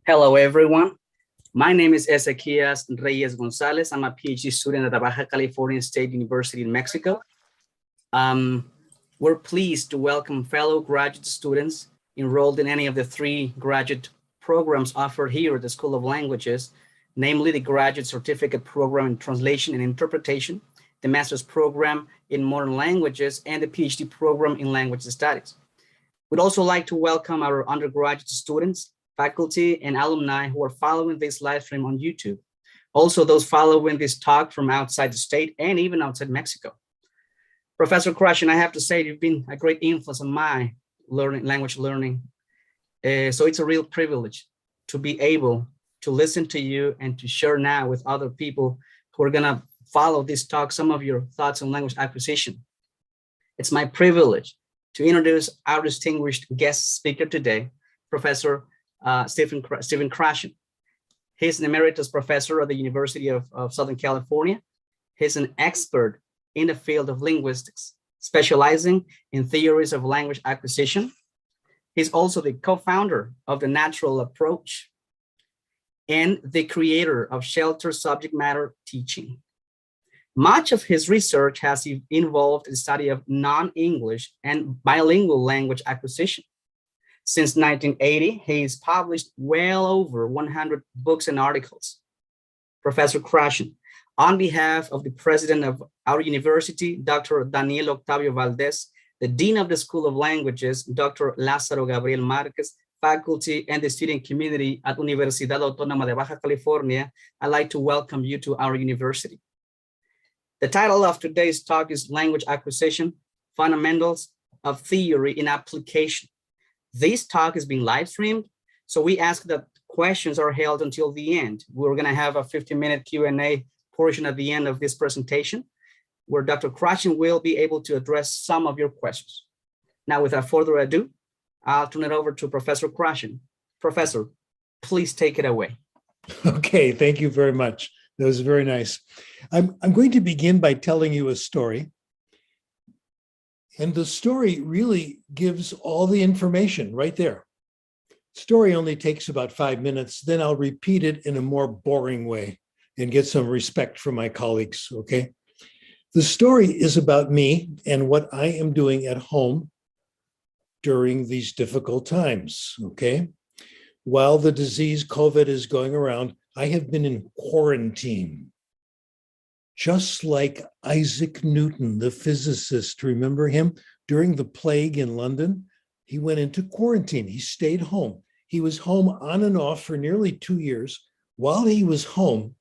Hello, everyone. My name is Ezequias Reyes Gonzalez. I'm a PhD student at the Baja California State University in Mexico. We're pleased to welcome fellow graduate students enrolled in any of the 3 graduate programs offered here at the School of Languages, namely the Graduate Certificate Program in Translation and Interpretation, the Master's Program in Modern Languages, and the PhD Program in Language Studies. We'd also like to welcome our undergraduate students, faculty, and alumni who are following this live stream on YouTube. Also, those following this talk from outside the state and even outside Mexico. Professor Krashen, I have to say you've been a great influence on my language learning. So it's a real privilege to be able to listen to you and to share now with other people who are gonna follow this talk some of your thoughts on language acquisition. It's my privilege to introduce our distinguished guest speaker today, Professor Stephen Krashen. He's an emeritus professor at the University of Southern California. He's an expert in the field of linguistics, specializing in theories of language acquisition. He's also the co-founder of the Natural Approach and the creator of Sheltered Subject Matter Teaching. Much of his research has involved the study of non-English and bilingual language acquisition. Since 1980, he's published well over 100 books and articles. Professor Krashen, on behalf of the president of our university, Dr. Daniel Octavio Valdez, the dean of the School of Languages, Dr. Lázaro Gabriel Marquez, faculty, and the student community at Universidad Autónoma de Baja California, I'd like to welcome you to our university. The title of today's talk is Language Acquisition, Fundamentals of Theory in Application. This talk is being live streamed, so we ask that questions are held until the end. We're gonna have a 15-minute Q&A portion at the end of this presentation, where Dr. Krashen will be able to address some of your questions. Now, without further ado, I'll turn it over to Professor Krashen. Professor, please take it away. Okay, thank you very much. That was very nice. I'm going to begin by telling you a story. And the story really gives all the information right there. Story only takes about 5 minutes, then I'll repeat it in a more boring way and get some respect from my colleagues, okay? The story is about me and what I am doing at home during these difficult times, okay? While the disease COVID is going around, I have been in quarantine. Just like Isaac Newton, the physicist, remember him? During the plague in London, he went into quarantine. He stayed home. He was home on and off for nearly 2 years. While he was home,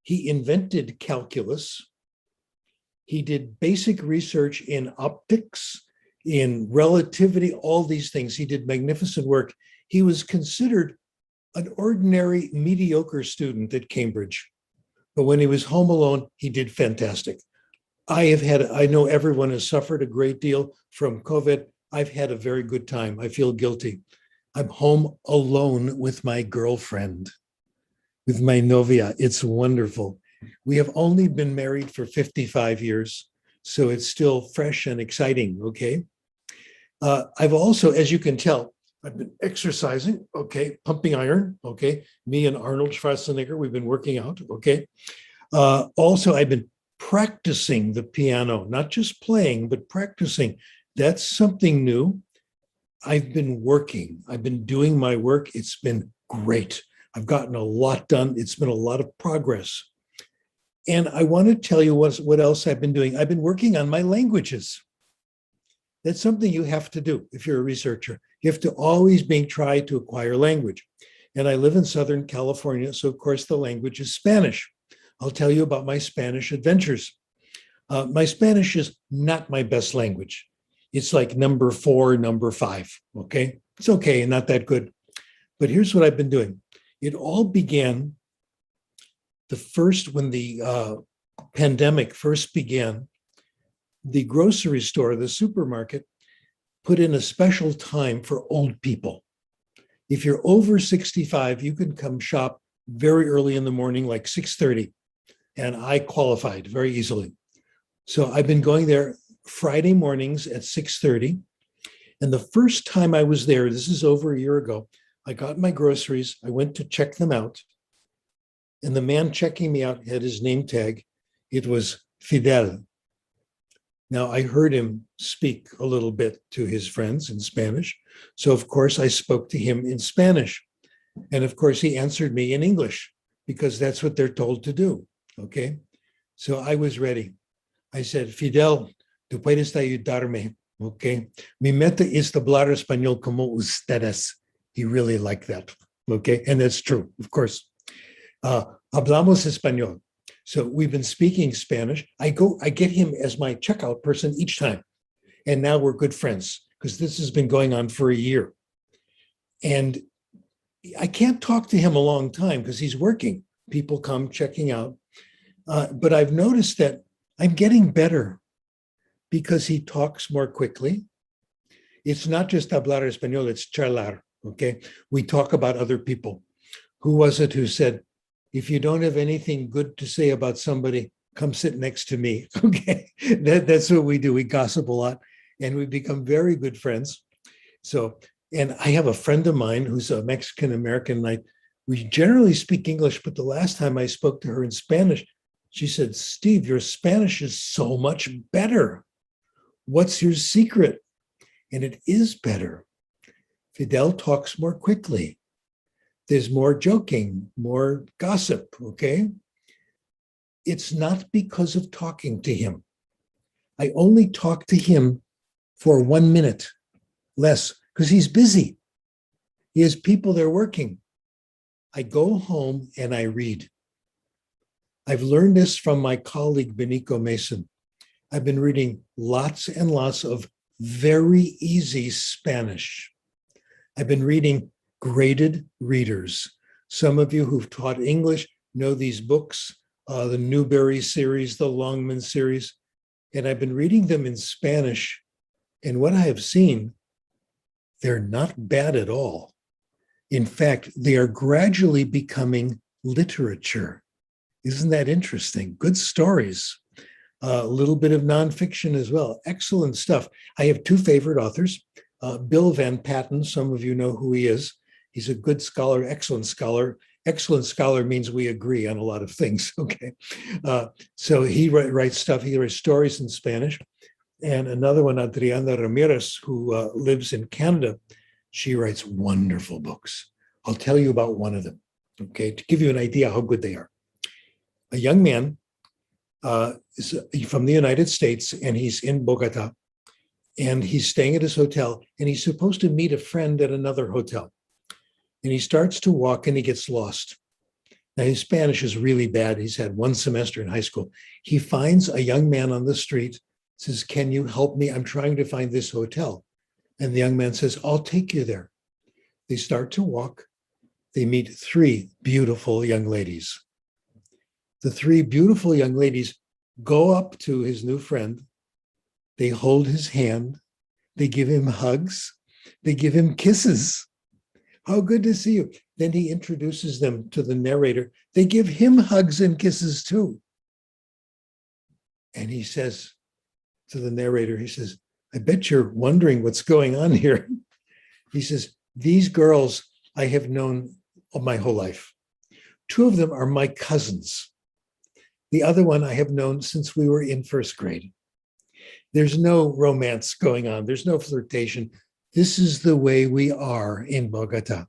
he invented calculus. He did basic research in optics, in relativity, all these things. He did magnificent work. He was considered an ordinary mediocre student at Cambridge. But when he was home alone, he did fantastic. I know everyone has suffered a great deal from COVID. I've had a very good time. I feel guilty. I'm home alone with my girlfriend, with my novia. It's wonderful. We have only been married for 55 years, so it's still fresh and exciting, okay? I've also, as you can tell, I've been exercising, okay, pumping iron, okay? Me and Arnold Schwarzenegger, we've been working out, okay? Also, I've been practicing the piano, not just playing, but practicing. That's something new. I've been working. I've been doing my work. It's been great. I've gotten a lot done. It's been a lot of progress. And I want to tell you what else I've been doing. I've been working on my languages. That's something you have to do if you're a researcher. You have to always try to acquire language. And I live in Southern California, so of course the language is Spanish. I'll tell you about my Spanish adventures. My Spanish is not my best language. It's like number 4, number 5, okay? It's okay, not that good. But here's what I've been doing. It all began when the pandemic first began. The grocery store, the supermarket, put in a special time for old people. If you're over 65, you can come shop very early in the morning, like 6:30. And I qualified very easily. So I've been going there Friday mornings at 6:30. And the first time I was there, this is over a year ago, I got my groceries. I went to check them out. And the man checking me out had his name tag. It was Fidel. Now, I heard him speak a little bit to his friends in Spanish. So, of course, I spoke to him in Spanish. And of course, he answered me in English because that's what they're told to do. Okay. So I was ready. I said, Fidel, tú puedes ayudarme. Okay. Mi meta es hablar español como ustedes. He really liked that. Okay. And that's true, of course. Hablamos español. So we've been speaking Spanish. I get him as my checkout person each time. And now we're good friends because this has been going on for a year. And I can't talk to him a long time because he's working. People come checking out. But I've noticed that I'm getting better because he talks more quickly. It's not just hablar español, it's charlar, okay? We talk about other people. Who was it who said, if you don't have anything good to say about somebody, come sit next to me, okay? That's what we do. We gossip a lot and we become very good friends. So, and I have a friend of mine who's a Mexican-American, and we generally speak English, but the last time I spoke to her in Spanish, she said, Steve, your Spanish is so much better. What's your secret? And it is better. Fidel talks more quickly. There's more joking, more gossip, okay? It's not because of talking to him. I only talk to him for 1 minute, less, because he's busy. He has people there working. I go home and I read. I've learned this from my colleague, Benico Mason. I've been reading lots and lots of very easy Spanish. I've been reading graded readers. Some of you who've taught English know these books, the Newbery series, the Longman series, and I've been reading them in Spanish. And what I have seen, they're not bad at all. In fact, they are gradually becoming literature. Isn't that interesting? Good stories. A little bit of nonfiction as well. Excellent stuff. I have two favorite authors. Bill Van Patten, some of you know who he is. He's a good scholar, excellent scholar. Excellent scholar means we agree on a lot of things, okay? So he writes stuff, he writes stories in Spanish. And another one, Adriana Ramirez, who lives in Canada, she writes wonderful books. I'll tell you about one of them, okay, to give you an idea how good they are. A young man is from the United States, and he's in Bogota, and he's staying at his hotel, and he's supposed to meet a friend at another hotel. And he starts to walk and he gets lost. Now, his Spanish is really bad. He's had one semester in high school. He finds a young man on the street, says, can you help me? I'm trying to find this hotel. And the young man says, I'll take you there. They start to walk. They meet three beautiful young ladies. The three beautiful young ladies go up to his new friend. They hold his hand. They give him hugs. They give him kisses. How good to see you. Then he introduces them to the narrator. They give him hugs and kisses too. And he says to the narrator, he says, I bet you're wondering what's going on here. He says, these girls I have known my whole life. Two of them are my cousins. The other one I have known since we were in first grade. There's no romance going on. There's no flirtation. This is the way we are in Bogota.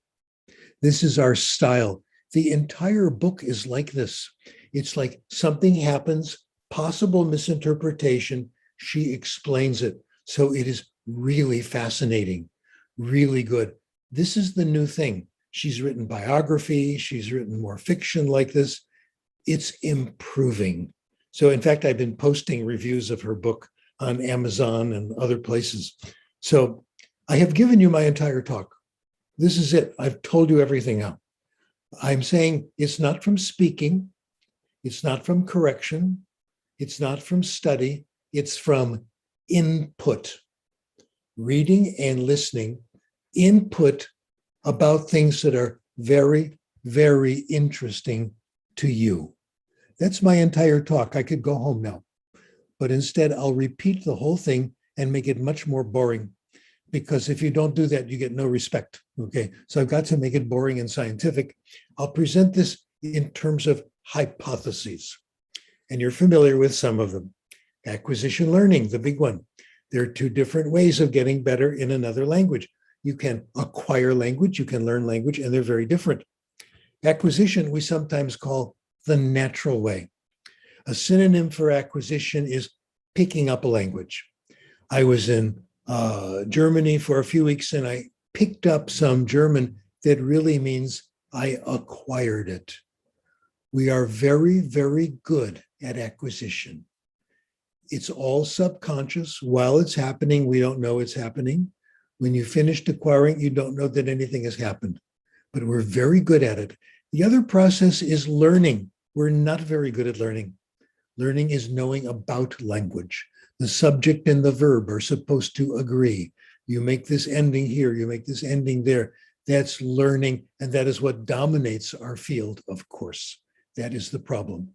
This is our style. The entire book is like this. It's like something happens, possible misinterpretation. She explains it. So it is really fascinating, really good. This is the new thing. She's written biography. She's written more fiction like this. It's improving. So in fact, I've been posting reviews of her book on Amazon and other places. So I have given you my entire talk. This is it. I've told you everything now. I'm saying it's not from speaking. It's not from correction. It's not from study. It's from input, reading and listening, input about things that are very, very interesting to you. That's my entire talk. I could go home now, but instead I'll repeat the whole thing and make it much more boring because if you don't do that, you get no respect. Okay, so I've got to make it boring and scientific. I'll present this in terms of hypotheses, and you're familiar with some of them. Acquisition learning, the big one. There are two different ways of getting better in another language. You can acquire language, you can learn language, and they're very different. Acquisition, we sometimes call the natural way. A synonym for acquisition is picking up a language. I was in Germany for a few weeks and I picked up some German that really means I acquired it. We are very, very good at acquisition. It's all subconscious. While it's happening, we don't know it's happening. When you finished acquiring, you don't know that anything has happened, but we're very good at it. The other process is learning. We're not very good at learning. Learning is knowing about language. The subject and the verb are supposed to agree. You make this ending here, you make this ending there. That's learning, and that is what dominates our field, of course. That is the problem.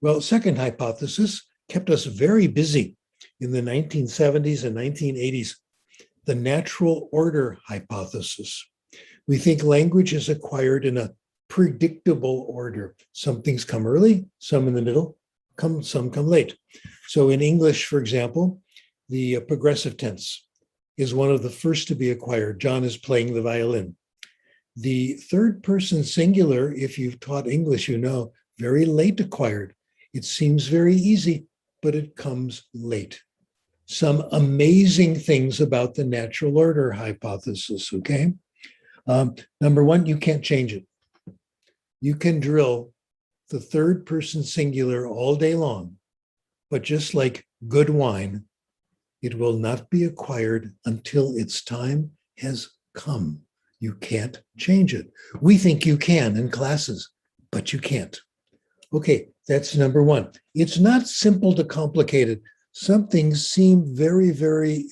Well, second hypothesis kept us very busy in the 1970s and 1980s, the natural order hypothesis. We think language is acquired in a predictable order. Some things come early, some in the middle, some come late. So in English, for example, the progressive tense is one of the first to be acquired. John is playing the violin. The third person singular, if you've taught English, you know, very late acquired. It seems very easy, but it comes late. Some amazing things about the natural order hypothesis, okay? Number one, you can't change it. You can drill the third person singular all day long, but just like good wine, it will not be acquired until its time has come. You can't change it. We think you can in classes, but you can't. Okay, that's number one. It's not simple to complicated. Some things seem very, very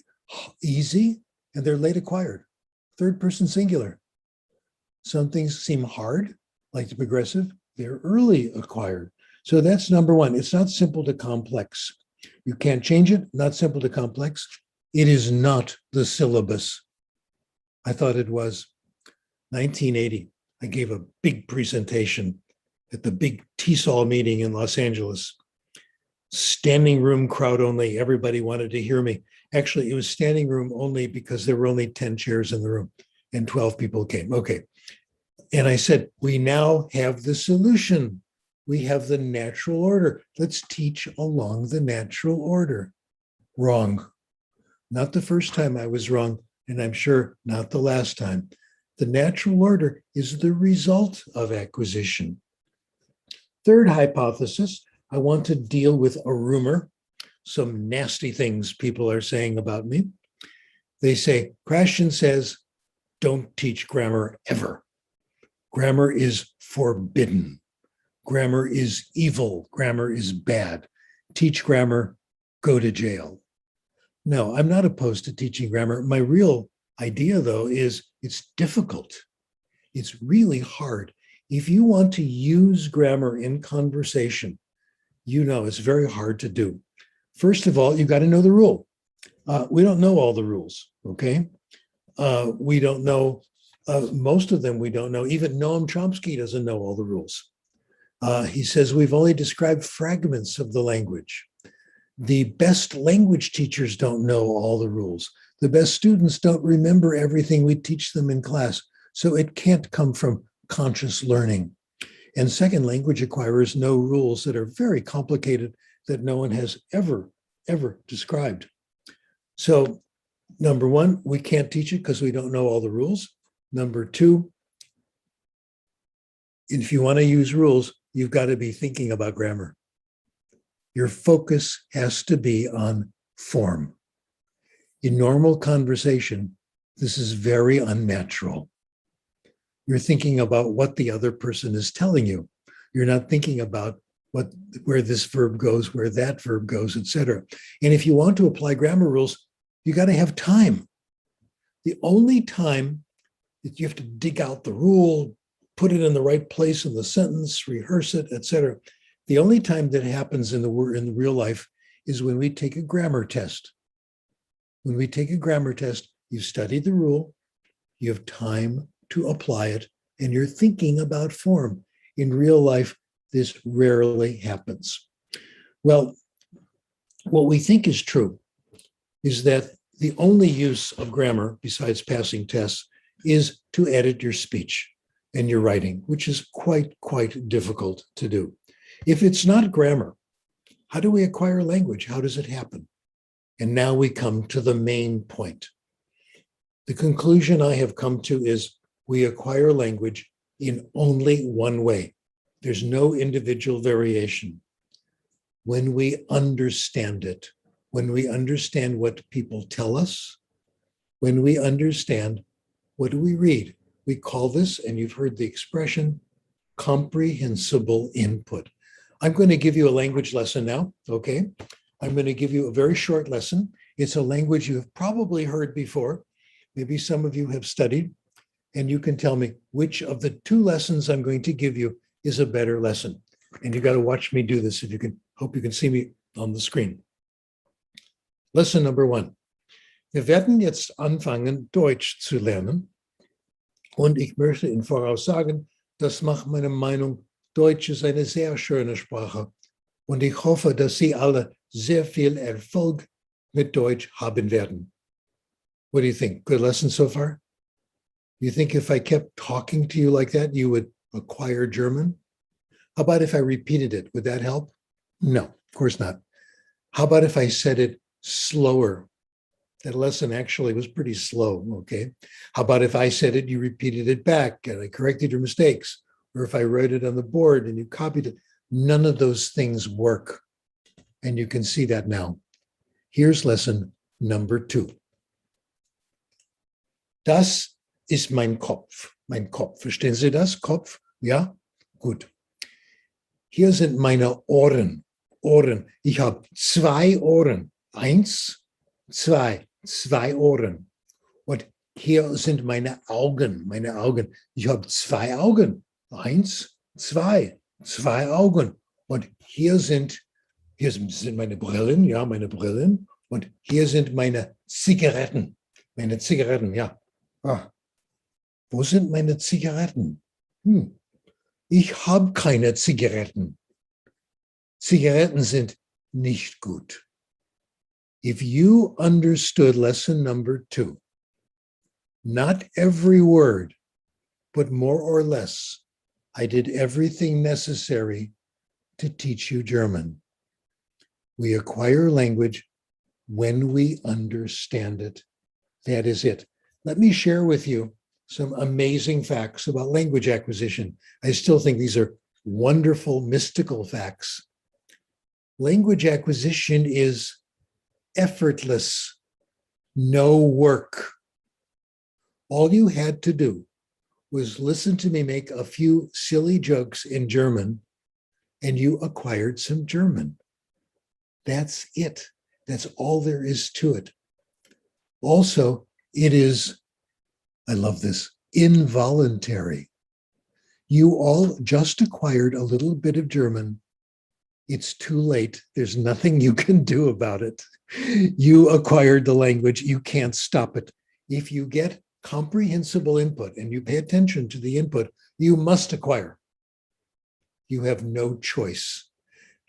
easy and they're late acquired. Third person singular. Some things seem hard, like the progressive, they're early acquired. So that's number one. It's not simple to complex. You can't change it, not simple to complex. It is not the syllabus. I thought it was. 1980, I gave a big presentation at the big TESOL meeting in Los Angeles. Standing room crowd only, everybody wanted to hear me. Actually, it was standing room only because there were only 10 chairs in the room and 12 people came. Okay. And I said, we now have the solution. We have the natural order. Let's teach along the natural order. Wrong. Not the first time I was wrong, and I'm sure not the last time. The natural order is the result of acquisition. Third hypothesis, I want to deal with a rumor, some nasty things people are saying about me. They say, Krashen says, don't teach grammar ever. Grammar is forbidden. Grammar is evil. Grammar is bad. Teach grammar, go to jail. No, I'm not opposed to teaching grammar. My real idea, though, is it's difficult. It's really hard. If you want to use grammar in conversation, you know it's very hard to do. First of all, you got to know the rule. We don't know all the rules, okay? We don't know, most of them we don't know. Even Noam Chomsky doesn't know all the rules. He says we've only described fragments of the language. The best language teachers don't know all the rules. The best students don't remember everything we teach them in class. So it can't come from conscious learning. And second, language acquirers know rules that are very complicated that no one has ever described. So number one, we can't teach it because we don't know all the rules. Number two, if you want to use rules, you've got to be thinking about grammar. Your focus has to be on form. In normal conversation, this is very unnatural. You're thinking about what the other person is telling you. You're not thinking about where this verb goes, where that verb goes, etc. And if you want to apply grammar rules, you got to have time. The only time that you have to dig out the rule, put it in the right place in the sentence, rehearse it, etc. The only time that happens in the real life is when we take a grammar test. When we take a grammar test, You've studied the rule, you have time to apply it, and you're thinking about form. In real life, this rarely happens. Well, what we think is true is that the only use of grammar, besides passing tests, is to edit your speech and your writing, which is quite difficult to do. If it's not grammar, how do we acquire language? How does it happen? And now we come to the main point. The conclusion I have come to is we acquire language in only one way. There's no individual variation. When we understand it, when we understand what people tell us, when we understand what do we read. We call this, and you've heard the expression, comprehensible input. I'm going to give you a language lesson now, okay? I'm going to give you a very short lesson. It's a language you have probably heard before. Maybe some of you have studied, and you can tell me which of the two lessons I'm going to give you is a better lesson. And you got to watch me do this if you can. Hope you can see me on the screen. Lesson number 1. Wir werden jetzt anfangen, Deutsch zu lernen. Und ich möchte Ihnen voraus sagen, das macht meine Meinung, Deutsch ist eine sehr schöne Sprache. Und ich hoffe, dass Sie alle sehr viel Erfolg mit Deutsch haben werden. What do you think? Good lesson so far? You think if I kept talking to you like that, you would acquire German? How about if I repeated it? Would that help? No, of course not. How about if I said it slower? That lesson actually was pretty slow, okay? How about if I said it, you repeated it back and I corrected your mistakes? Or if I wrote it on the board and you copied it? None of those things work. And you can see that now. Here's lesson number 2. Das ist mein Kopf. Mein Kopf. Verstehen Sie das? Kopf? Ja? Gut. Hier sind meine Ohren. Ohren. Ich habe 2 Ohren. 1, 2. 2 Ohren. Und hier sind meine Augen. Meine Augen. Ich habe 2 Augen. 1, 2. 2 Augen. Und hier sind meine Brillen. Ja, meine Brillen. Und hier sind meine Zigaretten. Meine Zigaretten, ja. Ah. Wo sind meine Zigaretten? Ich habe keine Zigaretten. Zigaretten sind nicht gut. If you understood lesson number 2, not every word, but more or less, I did everything necessary to teach you German. We acquire language when we understand it. That is it. Let me share with you some amazing facts about language acquisition. I still think these are wonderful, mystical facts. Language acquisition is effortless, no work. All you had to do was listen to me make a few silly jokes in German, and you acquired some German. That's it. That's all there is to it. Also, it is, I love this, involuntary. You all just acquired a little bit of German. It's too late. There's nothing you can do about it. You acquired the language. You can't stop it. If you get comprehensible input and you pay attention to the input, you must acquire. You have no choice.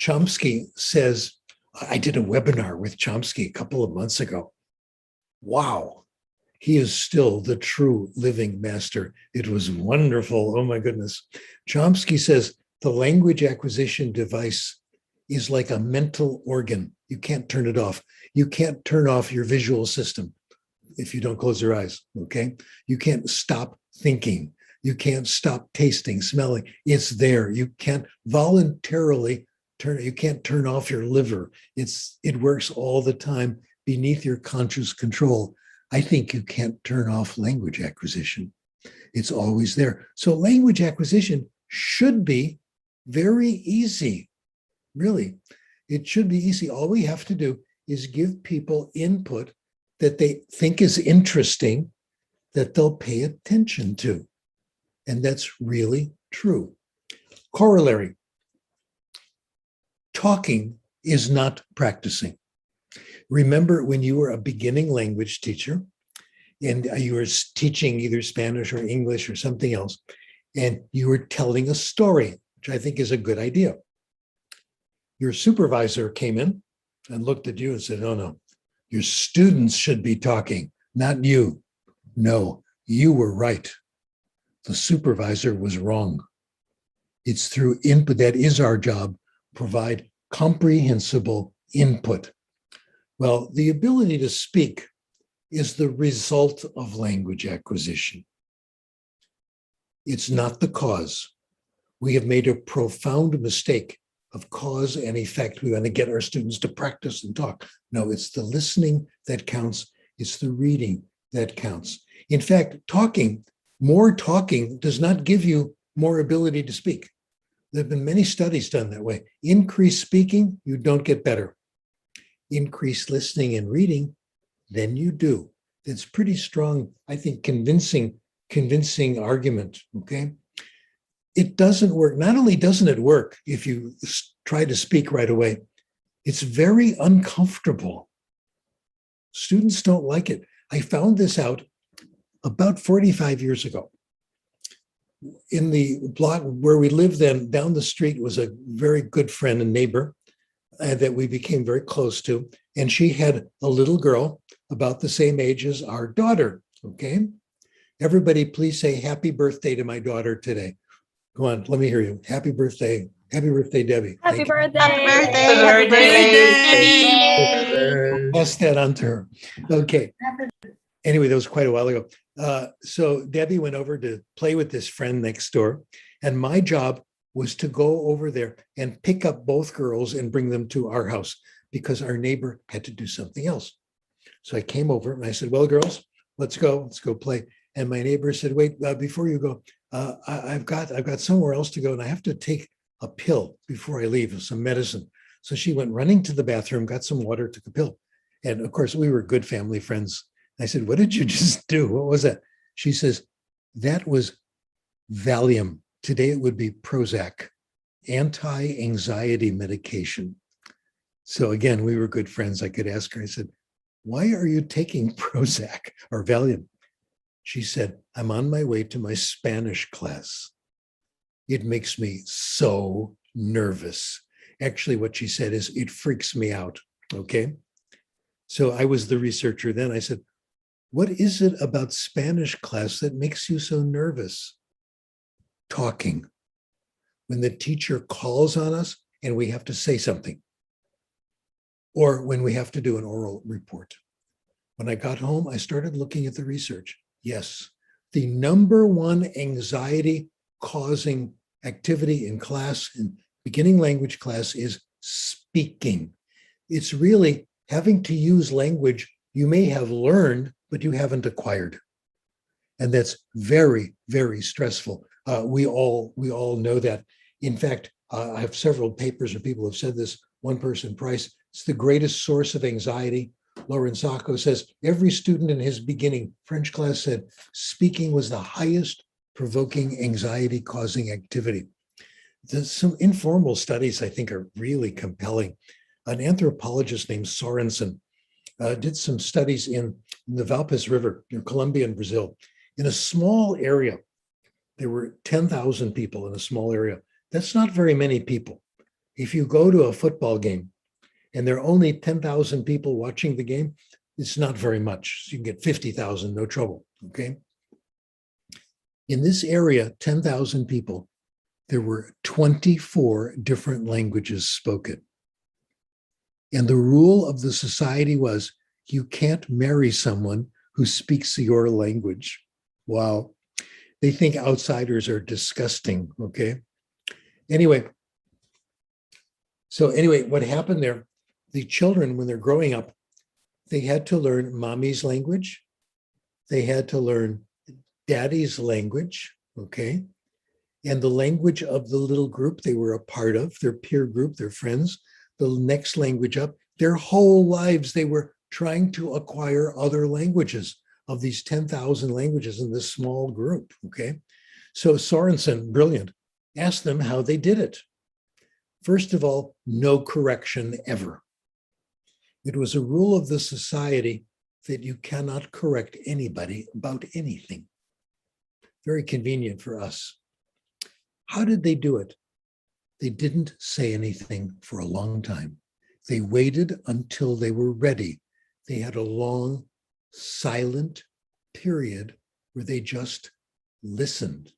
Chomsky says, I did a webinar with Chomsky a couple of months ago. Wow. He is still the true living master. It was wonderful. Oh my goodness. Chomsky says the language acquisition device is like a mental organ. You can't turn it off. You can't turn off your visual system if you don't close your eyes, okay? You can't stop thinking. You can't stop tasting, smelling. It's there. You can't voluntarily you can't turn off your liver. It works all the time beneath your conscious control. I think you can't turn off language acquisition. It's always there. So language acquisition should be very easy. Really, it should be easy. All we have to do is give people input that they think is interesting, that they'll pay attention to. And that's really true. Corollary. Talking is not practicing. Remember when you were a beginning language teacher, and you were teaching either Spanish or English or something else, and you were telling a story, which I think is a good idea. Your supervisor came in and looked at you and said, "Oh, no, your students should be talking, not you. No, you were right. The supervisor was wrong." It's through input, that is our job, provide comprehensible input. Well, the ability to speak is the result of language acquisition. It's not the cause. We have made a profound mistake of cause and effect. We want to get our students to practice and talk. No, it's the listening that counts. It's the reading that counts. In fact, more talking does not give you more ability to speak. There have been many studies done that way. Increase speaking, you don't get better. Increase listening and reading, then you do. It's pretty strong, I think, convincing argument, okay? It doesn't work. Not only doesn't it work if you try to speak right away, it's very uncomfortable. Students don't like it. I found this out about 45 years ago. In the block where we lived then, down the street was a very good friend and neighbor that we became very close to. And she had a little girl about the same age as our daughter, okay? Everybody please say happy birthday to my daughter today. Go on, let me hear you. Happy birthday. Happy birthday, Debbie. Happy birthday. Happy birthday. Happy Debbie. Pass that on to her. Okay. Anyway, that was quite a while ago. So Debbie went over to play with this friend next door. And my job was to go over there and pick up both girls and bring them to our house because our neighbor had to do something else. So I came over and I said, "Well, girls, let's go play." And my neighbor said, "Wait, before you go, I've got somewhere else to go and I have to take a pill before I leave, some medicine." So she went running to the bathroom, got some water, took a pill. And of course, we were good family friends. I said, "What did you just do? What was that?" She says, "That was Valium. Today it would be Prozac, anti-anxiety medication." So again, we were good friends. I could ask her, I said, "Why are you taking Prozac or Valium?" She said, "I'm on my way to my Spanish class. It makes me so nervous." Actually, what she said is, "It freaks me out." Okay. So I was the researcher then. I said, "What is it about Spanish class that makes you so nervous?" Talking. When the teacher calls on us and we have to say something, or when we have to do an oral report. When I got home, I started looking at the research. Yes, the number one anxiety causing activity in class, in beginning language class, is speaking. It's really having to use language you may have learned, but you haven't acquired. And that's very, very stressful. We all know that. In fact, I have several papers where people have said this. One person, Price, it's the greatest source of anxiety. Lauren Sacco says, every student in his beginning French class said speaking was the highest provoking anxiety causing activity. There's some informal studies I think are really compelling. An anthropologist named Sorensen did some studies in the Valpes River near Colombia and Brazil. In a small area, there were 10,000 people in a small area. That's not very many people. If you go to a football game and there are only 10,000 people watching the game, it's not very much. So you can get 50,000, no trouble, okay? In this area, 10,000 people, there were 24 different languages spoken. And the rule of the society was, you can't marry someone who speaks your language. Wow. They think outsiders are disgusting, okay? Anyway, what happened there, the children, when they're growing up, they had to learn mommy's language. They had to learn daddy's language, okay? And the language of the little group they were a part of, their peer group, their friends, the next language up, their whole lives, they were trying to acquire other languages of these 10,000 languages in this small group, okay? So Sorensen, brilliant, asked them how they did it. First of all, no correction ever. It was a rule of the society that you cannot correct anybody about anything. Very convenient for us. How did they do it? They didn't say anything for a long time. They waited until they were ready. They had a long, silent period where they just listened.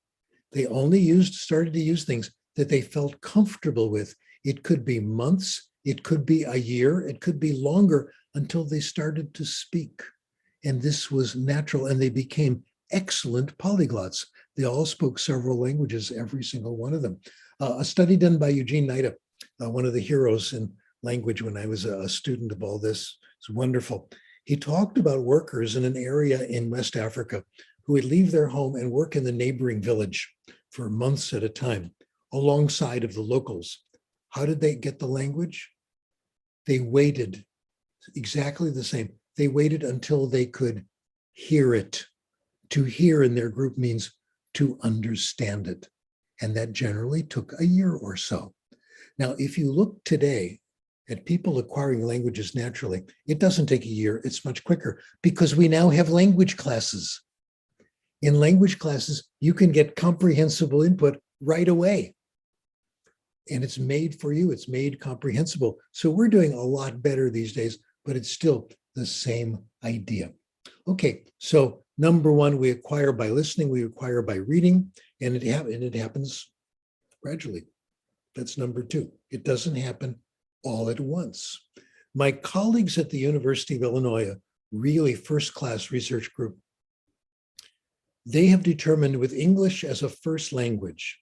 They only started to use things that they felt comfortable with. It could be months, it could be a year, it could be longer until they started to speak. And this was natural, and they became excellent polyglots. They all spoke several languages, every single one of them. A study done by Eugene Nida, one of the heroes in language when I was a student of all this, it's wonderful. He talked about workers in an area in West Africa who would leave their home and work in the neighboring village for months at a time, alongside of the locals. How did they get the language? They waited, exactly the same. They waited until they could hear it. To hear in their group means to understand it. And that generally took a year or so. Now, if you look today at people acquiring languages naturally, it doesn't take a year, it's much quicker because we now have language classes. In language classes, you can get comprehensible input right away. And it's made for you, it's made comprehensible. So we're doing a lot better these days, but it's still the same idea. Okay, so number one, we acquire by listening, we acquire by reading, and it happens gradually. That's number two. It doesn't happen all at once. My colleagues at the University of Illinois, really first-class research group, they have determined with English as a first language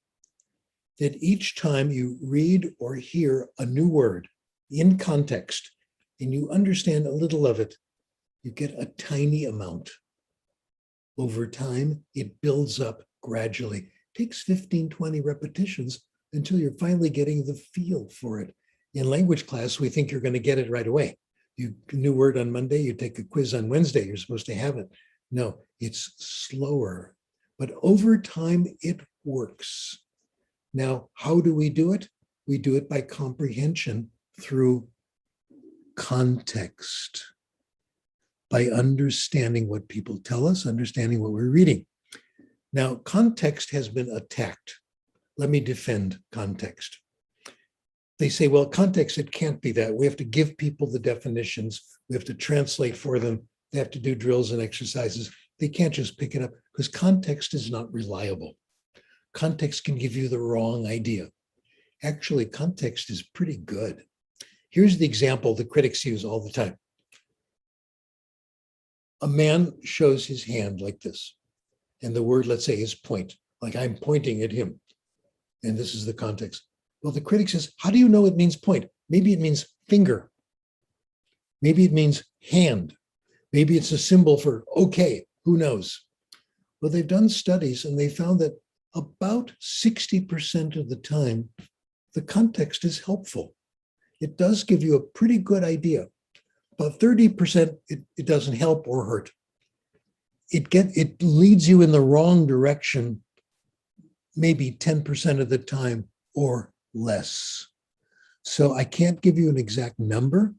that each time you read or hear a new word in context and you understand a little of it, you get a tiny amount. Over time, it builds up gradually. It takes 15, 20 repetitions until you're finally getting the feel for it. In language class, we think you're going to get it right away. You new word on Monday, you take a quiz on Wednesday, you're supposed to have it. No, it's slower, but over time it works. Now, how do we do it? We do it by comprehension through context, by understanding what people tell us, understanding what we're reading. Now, context has been attacked. Let me defend context. They say, well, context, it can't be that. We have to give people the definitions. We have to translate for them. They have to do drills and exercises. They can't just pick it up because context is not reliable. Context can give you the wrong idea. Actually, context is pretty good. Here's the example the critics use all the time. A man shows his hand like this, and the word, let's say, is point, like I'm pointing at him. And this is the context. Well, the critic says, how do you know it means point? Maybe it means finger. Maybe it means hand. Maybe it's a symbol for okay, who knows? Well, they've done studies and they found that about 60% of the time, the context is helpful. It does give you a pretty good idea. About 30%, it doesn't help or hurt. It leads you in the wrong direction, maybe 10% of the time or less. So I can't give you an exact number,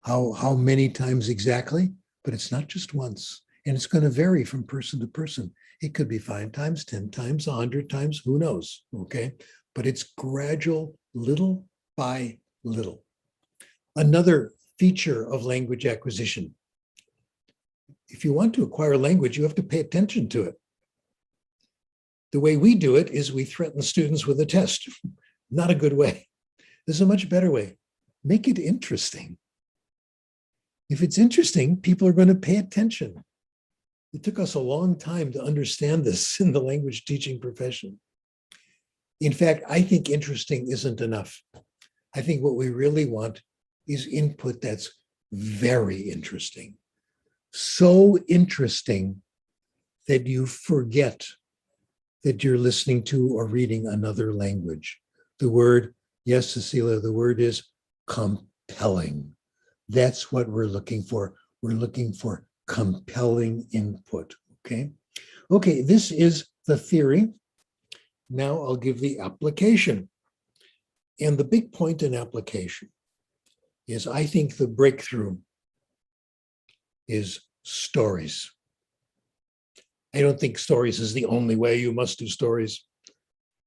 how many times exactly, but it's not just once. And it's going to vary from person to person. It could be 5 times, 10 times, 100 times, who knows, okay? But it's gradual, little by little. Another feature of language acquisition. If you want to acquire language, you have to pay attention to it. The way we do it is we threaten students with a test. Not a good way. There's a much better way. Make it interesting. If it's interesting, people are going to pay attention. It took us a long time to understand this in the language teaching profession. In fact, I think interesting isn't enough. I think what we really want is input that's very interesting. So interesting that you forget that you're listening to or reading another language. The word, yes, Cecilia, the word is compelling. That's what we're looking for. We're looking for compelling input, okay? Okay, this is the theory. Now I'll give the application. And the big point in application is I think the breakthrough is stories. I don't think stories is the only way you must do stories,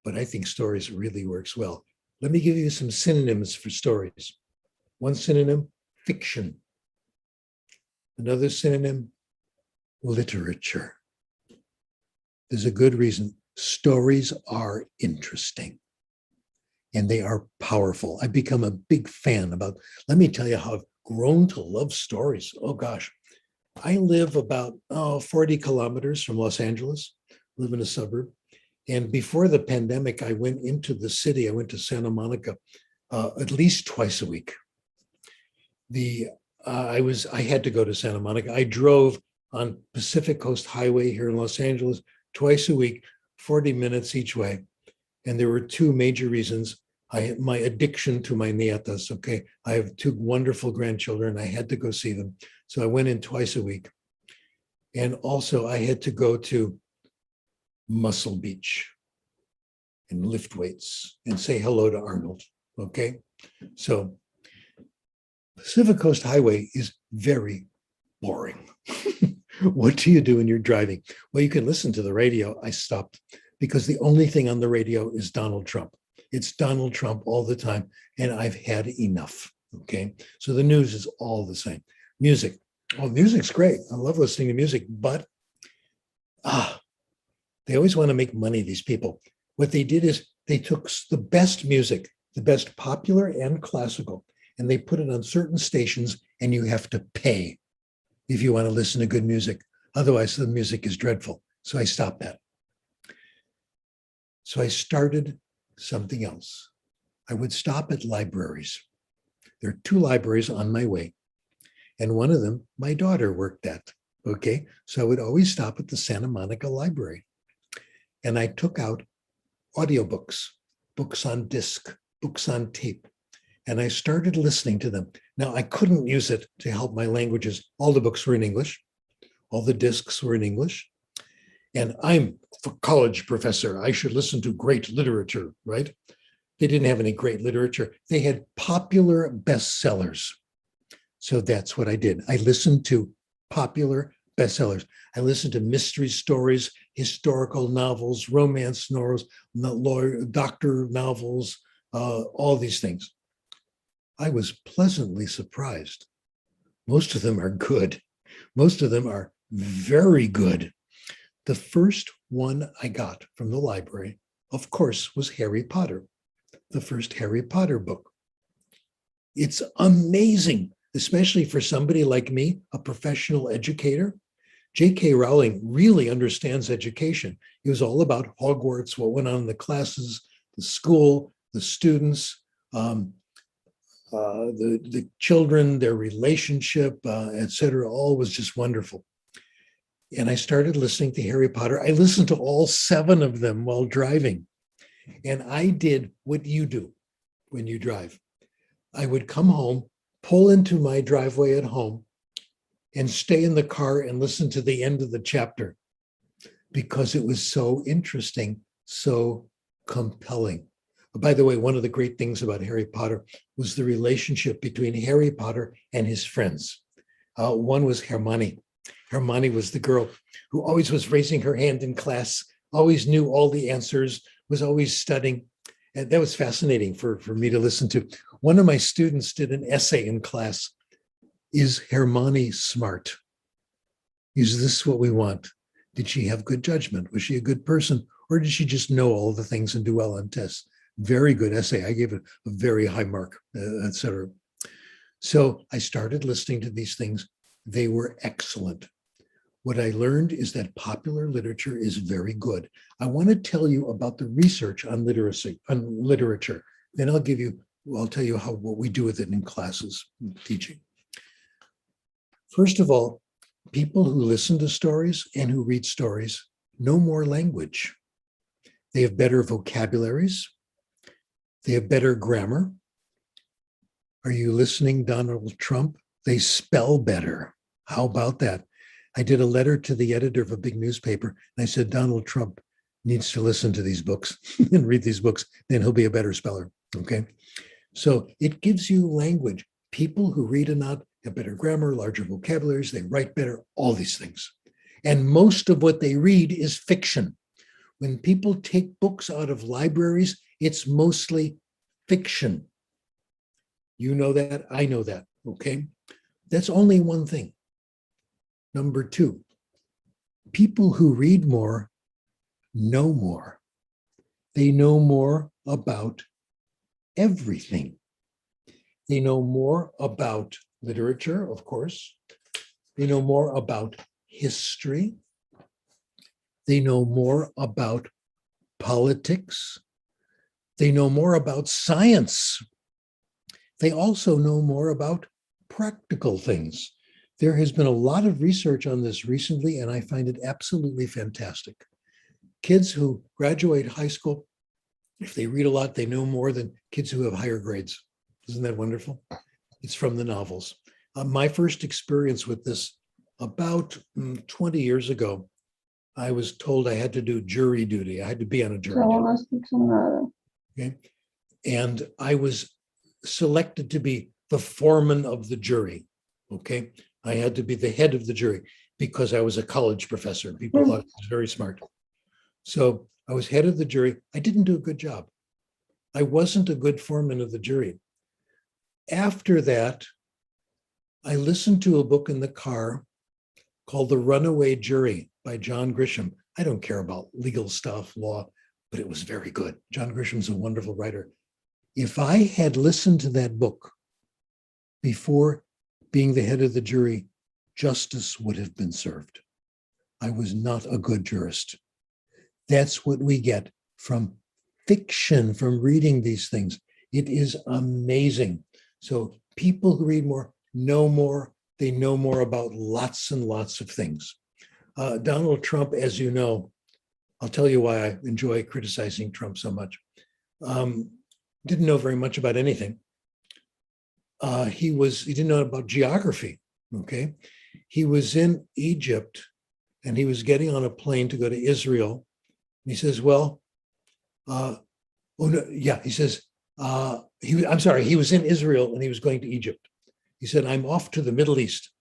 but I think stories really works well. Let me give you some synonyms for stories. One synonym, fiction. Another synonym, literature. There's a good reason. Stories are interesting and they are powerful. I've become a big fan let me tell you how I've grown to love stories. Oh gosh. I live about 40 kilometers from Los Angeles, live in a suburb. And before the pandemic, I went into the city. I went to Santa Monica at least twice a week. I had to go to Santa Monica. I drove on Pacific Coast Highway here in Los Angeles twice a week, 40 minutes each way. And there were two major reasons. My addiction to my nietas, okay? I have two wonderful grandchildren. I had to go see them. So I went in twice a week. And also I had to go to Muscle Beach and lift weights and say hello to Arnold, okay? So Pacific Coast Highway is very boring. What do you do when you're driving? Well, you can listen to the radio. I stopped because the only thing on the radio is Donald Trump. It's Donald Trump all the time, and I've had enough, okay? So the news is all the same. Music. Oh, music's great. I love listening to music, but they always want to make money, these people. What they did is they took the best music, the best popular and classical, and they put it on certain stations, and you have to pay if you want to listen to good music. Otherwise, the music is dreadful. So I stopped that. So I started something else. I would stop at libraries. There are two libraries on my way, and one of them my daughter worked at, okay? So I would always stop at the Santa Monica Library, and I took out audiobooks, books on disc, books on tape, and I started listening to them. Now, I couldn't use it to help my languages. All the books were in English. All the discs were in English. And I'm a college professor. I should listen to great literature, right? They didn't have any great literature. They had popular bestsellers. So that's what I did. I listened to popular bestsellers. I listened to mystery stories, historical novels, romance novels, doctor novels, all these things. I was pleasantly surprised. Most of them are good. Most of them are very good. The first one I got from the library, of course, was Harry Potter, the first Harry Potter book. It's amazing, especially for somebody like me, a professional educator. J.K. Rowling really understands education. It was all about Hogwarts, what went on in the classes, the school, the students, the children, their relationship, et cetera, all was just wonderful. And I started listening to Harry Potter. I listened to all 7 of them while driving. And I did what you do when you drive. I would come home, pull into my driveway at home, and stay in the car and listen to the end of the chapter because it was so interesting, so compelling. By the way, one of the great things about Harry Potter was the relationship between Harry Potter and his friends. One was Hermione. Hermione was the girl who always was raising her hand in class, always knew all the answers, was always studying. And that was fascinating for me to listen to. One of my students did an essay in class. Is Hermione smart? Is this what we want? Did she have good judgment? Was she a good person? Or did she just know all the things and do well on tests? Very good essay. I gave it a very high mark, et cetera. So I started listening to these things. They were excellent. What I learned is that popular literature is very good. I want to tell you about the research on literature. Then I'll tell you what we do with it in classes, teaching. First of all, people who listen to stories and who read stories know more language. They have better vocabularies. They have better grammar. Are you listening, Donald Trump? They spell better. How about that? I did a letter to the editor of a big newspaper, and I said, Donald Trump needs to listen to these books and read these books, then he'll be a better speller, okay? So it gives you language. People who read have better grammar, larger vocabularies, they write better, all these things. And most of what they read is fiction. When people take books out of libraries, it's mostly fiction. You know that, I know that, okay? That's only one thing. Number two, people who read more know more. They know more about everything. They know more about literature, of course. They know more about history. They know more about politics. They know more about science. They also know more about practical things. There has been a lot of research on this recently, and I find it absolutely fantastic. Kids who graduate high school, if they read a lot, they know more than kids who have higher grades. Isn't that wonderful? It's from the novels. My first experience with this about 20 years ago, I was told I had to do jury duty. I had to be on a jury. Okay. And I was selected to be the foreman of the jury. Okay. I had to be the head of the jury because I was a college professor. People thought I was very smart. So I was head of the jury. I didn't do a good job. I wasn't a good foreman of the jury. After that, I listened to a book in the car called The Runaway Jury by John Grisham. I don't care about legal stuff, law, but it was very good. John Grisham's a wonderful writer. If I had listened to that book before being the head of the jury, justice would have been served. I was not a good jurist. That's what we get from fiction, from reading these things. It is amazing. So people who read more know more. They know more about lots and lots of things. Donald Trump, as you know, I'll tell you why I enjoy criticizing Trump so much. Didn't know very much about anything. He didn't know about geography, okay? He was in Egypt and he was getting on a plane to go to Israel. And he says, well, he says, he was in Israel and he was going to Egypt. He said, I'm off to the Middle East.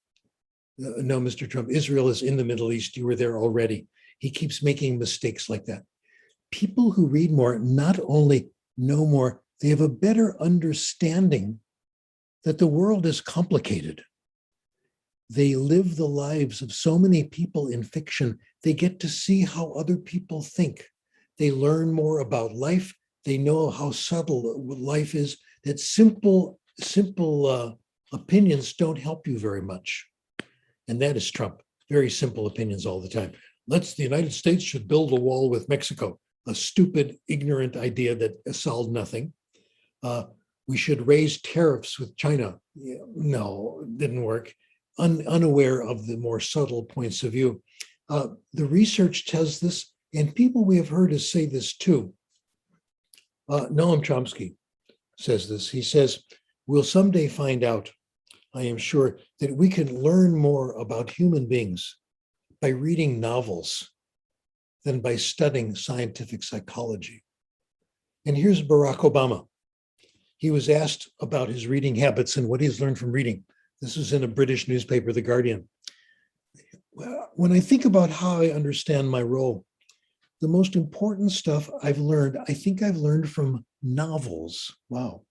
No, Mr. Trump, Israel is in the Middle East. You were there already. He keeps making mistakes like that. People who read more not only know more, they have a better understanding that the world is complicated. They live the lives of so many people in fiction. They get to see how other people think. They learn more about life. They know how subtle life is, that simple opinions don't help you very much. And that is Trump. Very simple opinions all the time. The United States should build a wall with Mexico. A stupid, ignorant idea that solved nothing. We should raise tariffs with China. No, didn't work. Unaware of the more subtle points of view. The research tells this, and people we have heard us say this too. Noam Chomsky says this. He says, we'll someday find out, I am sure, that we can learn more about human beings by reading novels than by studying scientific psychology. And here's Barack Obama. He was asked about his reading habits and what he's learned from reading. This was in a British newspaper, The Guardian. When I think about how I understand my role, the most important stuff I've learned, I think I've learned from novels. Wow.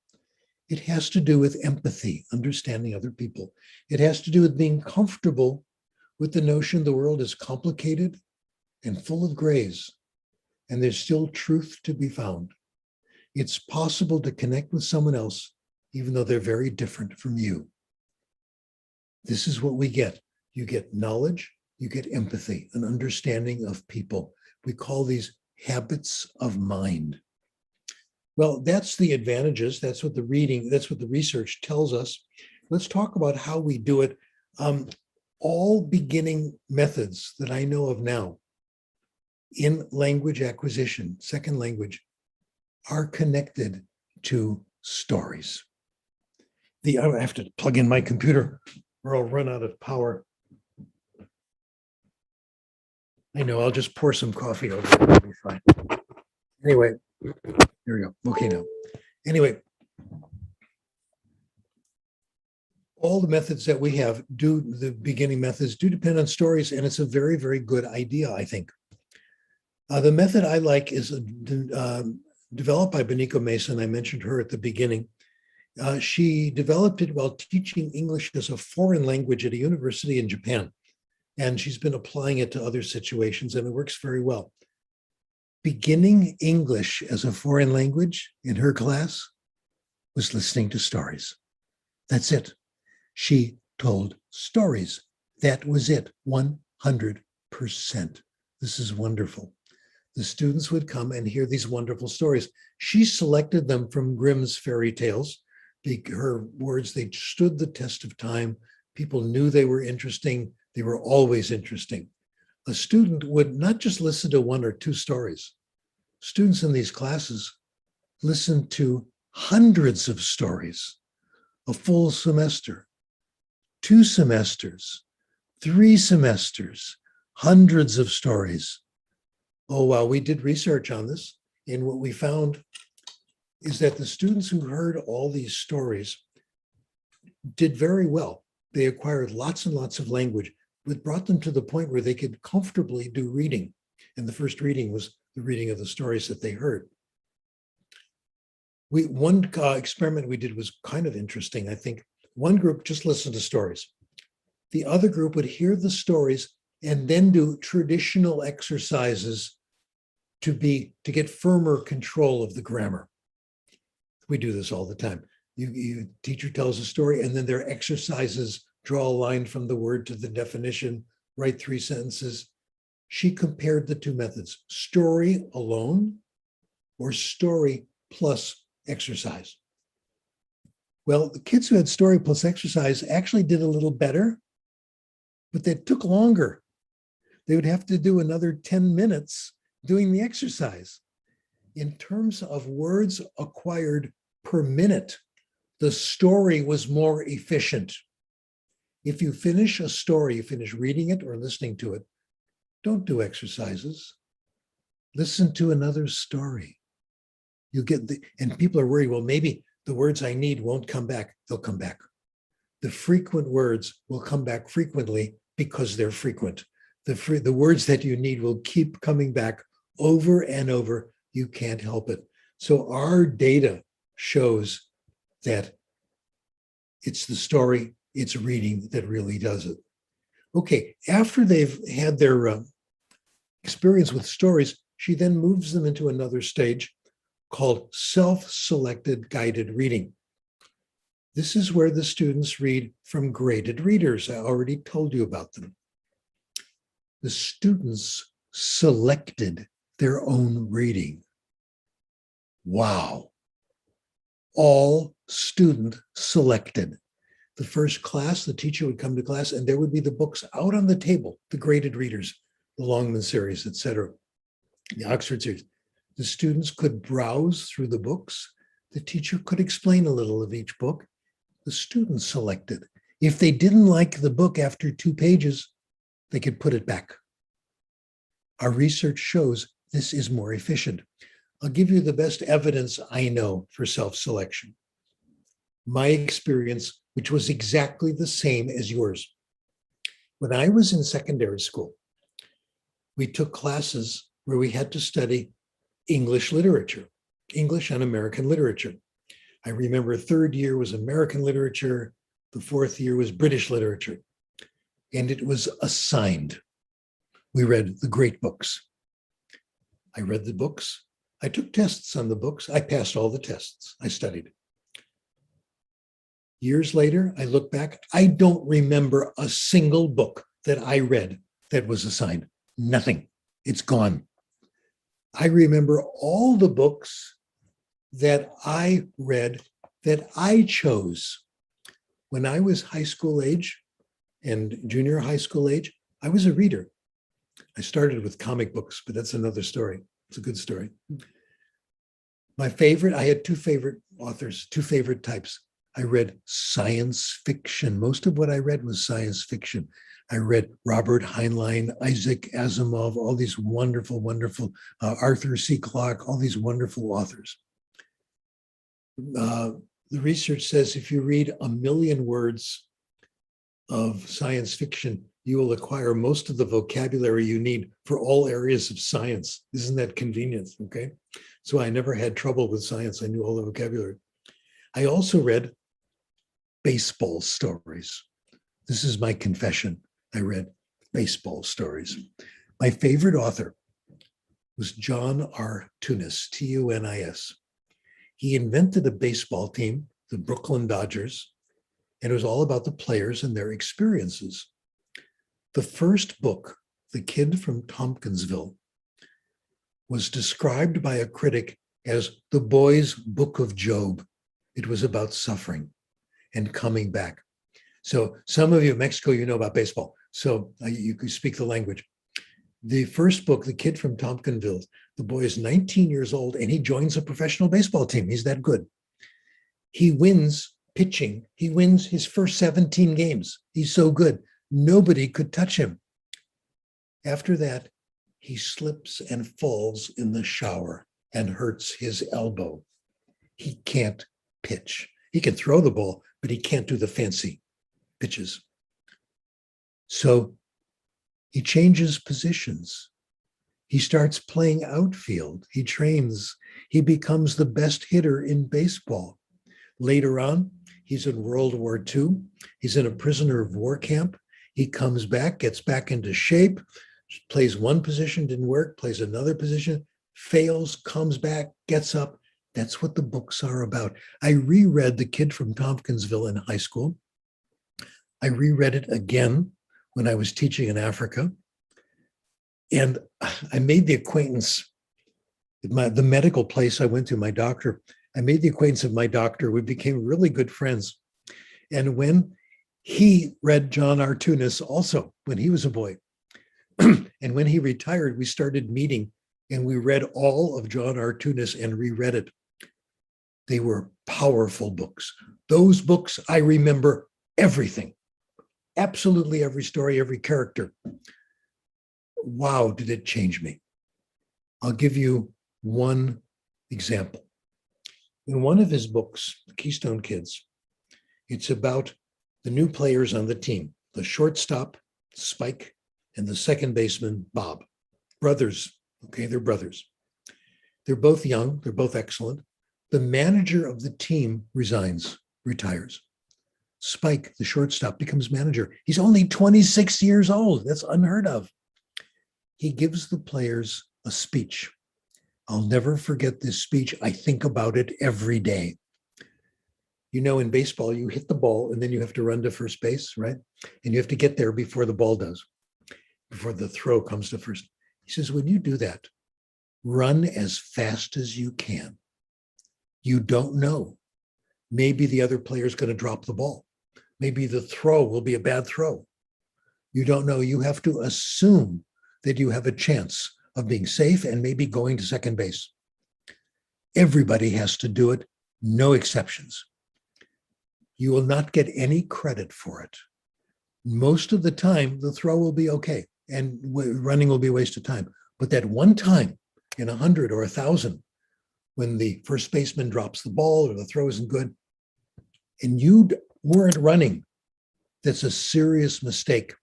It has to do with empathy, understanding other people. It has to do with being comfortable with the notion the world is complicated and full of grays, and there's still truth to be found. It's possible to connect with someone else, even though they're very different from you. This is what we get. You get knowledge, you get empathy, an understanding of people. We call these habits of mind. Well, that's the advantages. That's what the research tells us. Let's talk about how we do it. All beginning methods that I know of now in language acquisition, second language, are connected to stories. I have to plug in my computer or I'll run out of power. I know, I'll just pour some coffee over it. It'll be fine. Anyway, here we go. Okay now. Anyway, all the methods that we have the beginning methods do depend on stories, and it's a very, very good idea, I think. The method I like is developed by Beniko Mason. I mentioned her at the beginning. She developed it while teaching English as a foreign language at a university in Japan. And she's been applying it to other situations, and it works very well. Beginning English as a foreign language in her class was listening to stories. That's it. She told stories. That was it, 100%. This is wonderful. The students would come and hear these wonderful stories. She selected them from Grimm's fairy tales. Her words, they stood the test of time. People knew they were interesting. They were always interesting. A student would not just listen to one or two stories. Students in these classes listened to hundreds of stories, a full semester, 2 semesters, 3 semesters, hundreds of stories. Oh, wow, we did research on this, and what we found is that the students who heard all these stories did very well. They acquired lots and lots of language, which brought them to the point where they could comfortably do reading. And the first reading was the reading of the stories that they heard. One experiment we did was kind of interesting, I think. One group just listened to stories. The other group would hear the stories and then do traditional exercises to get firmer control of the grammar. We do this all the time. Teacher tells a story, and then there are exercises, draw a line from the word to the definition, write 3 sentences. She compared the 2 methods, story alone or story plus exercise. Well, the kids who had story plus exercise actually did a little better, but that took longer. They would have to do another 10 minutes doing the exercise. In terms of words acquired per minute, the story was more efficient. If you finish a story, you finish reading it or listening to it, don't do exercises. Listen to another story. You get and people are worried, well, maybe the words I need won't come back. They'll come back. The frequent words will come back frequently because they're frequent. The words that you need will keep coming back over and over. You can't help it. So our data shows that it's the story, it's reading that really does it. Okay, after they've had their experience with stories, she then moves them into another stage called self-selected guided reading. This is where the students read from graded readers. I already told you about them. The students selected their own reading. Wow. All student selected. The first class, the teacher would come to class and there would be the books out on the table, the graded readers, the Longman series, etc., the Oxford series. The students could browse through the books. The teacher could explain a little of each book. The students selected. If they didn't like the book after 2 pages, they could put it back. Our research shows this is more efficient. I'll give you the best evidence I know for self-selection. My experience, which was exactly the same as yours. When I was in secondary school, we took classes where we had to study English literature, English and American literature. I remember 3rd year was American literature, the 4th year was British literature, and it was assigned. We read the great books. I read the books. I took tests on the books. I passed all the tests. I studied. Years later, I look back. I don't remember a single book that I read that was assigned. Nothing. It's gone. I remember all the books that I read that I chose. When I was high school age and junior high school age, I was a reader. I started with comic books, but that's another story. It's a good story. I had 2 favorite authors, 2 favorite types. I read science fiction. Most of what I read was science fiction. I read Robert Heinlein, Isaac Asimov, all these wonderful, wonderful, Arthur C. Clarke, all these wonderful authors. The research says if you read 1 million words of science fiction, you will acquire most of the vocabulary you need for all areas of science. Isn't that convenient? Okay. So I never had trouble with science. I knew all the vocabulary. I also read baseball stories. This is my confession. I read baseball stories. My favorite author was John R. Tunis, Tunis. He invented a baseball team, the Brooklyn Dodgers, and it was all about the players and their experiences. The first book, The Kid from Tompkinsville, was described by a critic as the boy's book of Job. It was about suffering and coming back. So some of you in Mexico, you know about baseball. So you can speak the language. The first book, The Kid from Tompkinsville, the boy is 19 years old and he joins a professional baseball team. He's that good. He wins pitching. He wins his first 17 games. He's so good. Nobody could touch him. After that, he slips and falls in the shower and hurts his elbow. He can't pitch. He can throw the ball, but he can't do the fancy pitches. So he changes positions. He starts playing outfield. He trains. He becomes the best hitter in baseball. Later on, he's in World War II. He's in a prisoner of war camp. He comes back, gets back into shape, plays one position, didn't work, plays another position, fails, comes back, gets up. That's what the books are about. I reread The Kid from Tompkinsville in high school. I reread it again when I was teaching in Africa. And I made the acquaintance, the medical place I went to, my doctor, I made the acquaintance of my doctor. We became really good friends. And when he read John R. Tunis also, when he was a boy, and when he retired, we started meeting and we read all of John R. Tunis and reread it. They were powerful books. Those books, I remember everything. Absolutely every story, every character. Wow, did it change me? I'll give you one example. In one of his books, The Keystone Kids, it's about the new players on the team, the shortstop, Spike, and the second baseman, Bob. Brothers, okay, they're brothers. They're both young, they're both excellent. The manager of the team resigns, retires. Spike, the shortstop, becomes manager. He's only 26 years old. That's unheard of. He gives the players a speech. I'll never forget this speech. I think about it every day. You know, in baseball, you hit the ball and then you have to run to first base, right? And you have to get there before the ball does, before the throw comes to first. He says, when you do that, run as fast as you can. You don't know. Maybe the other player is going to drop the ball. Maybe the throw will be a bad throw. You don't know. You have to assume that you have a chance of being safe and maybe going to second base. Everybody has to do it, no exceptions. You will not get any credit for it. Most of the time, the throw will be okay and running will be a waste of time. But that one time in 100 or 1,000, when the first baseman drops the ball or the throw isn't good, and you weren't running, that's a serious mistake.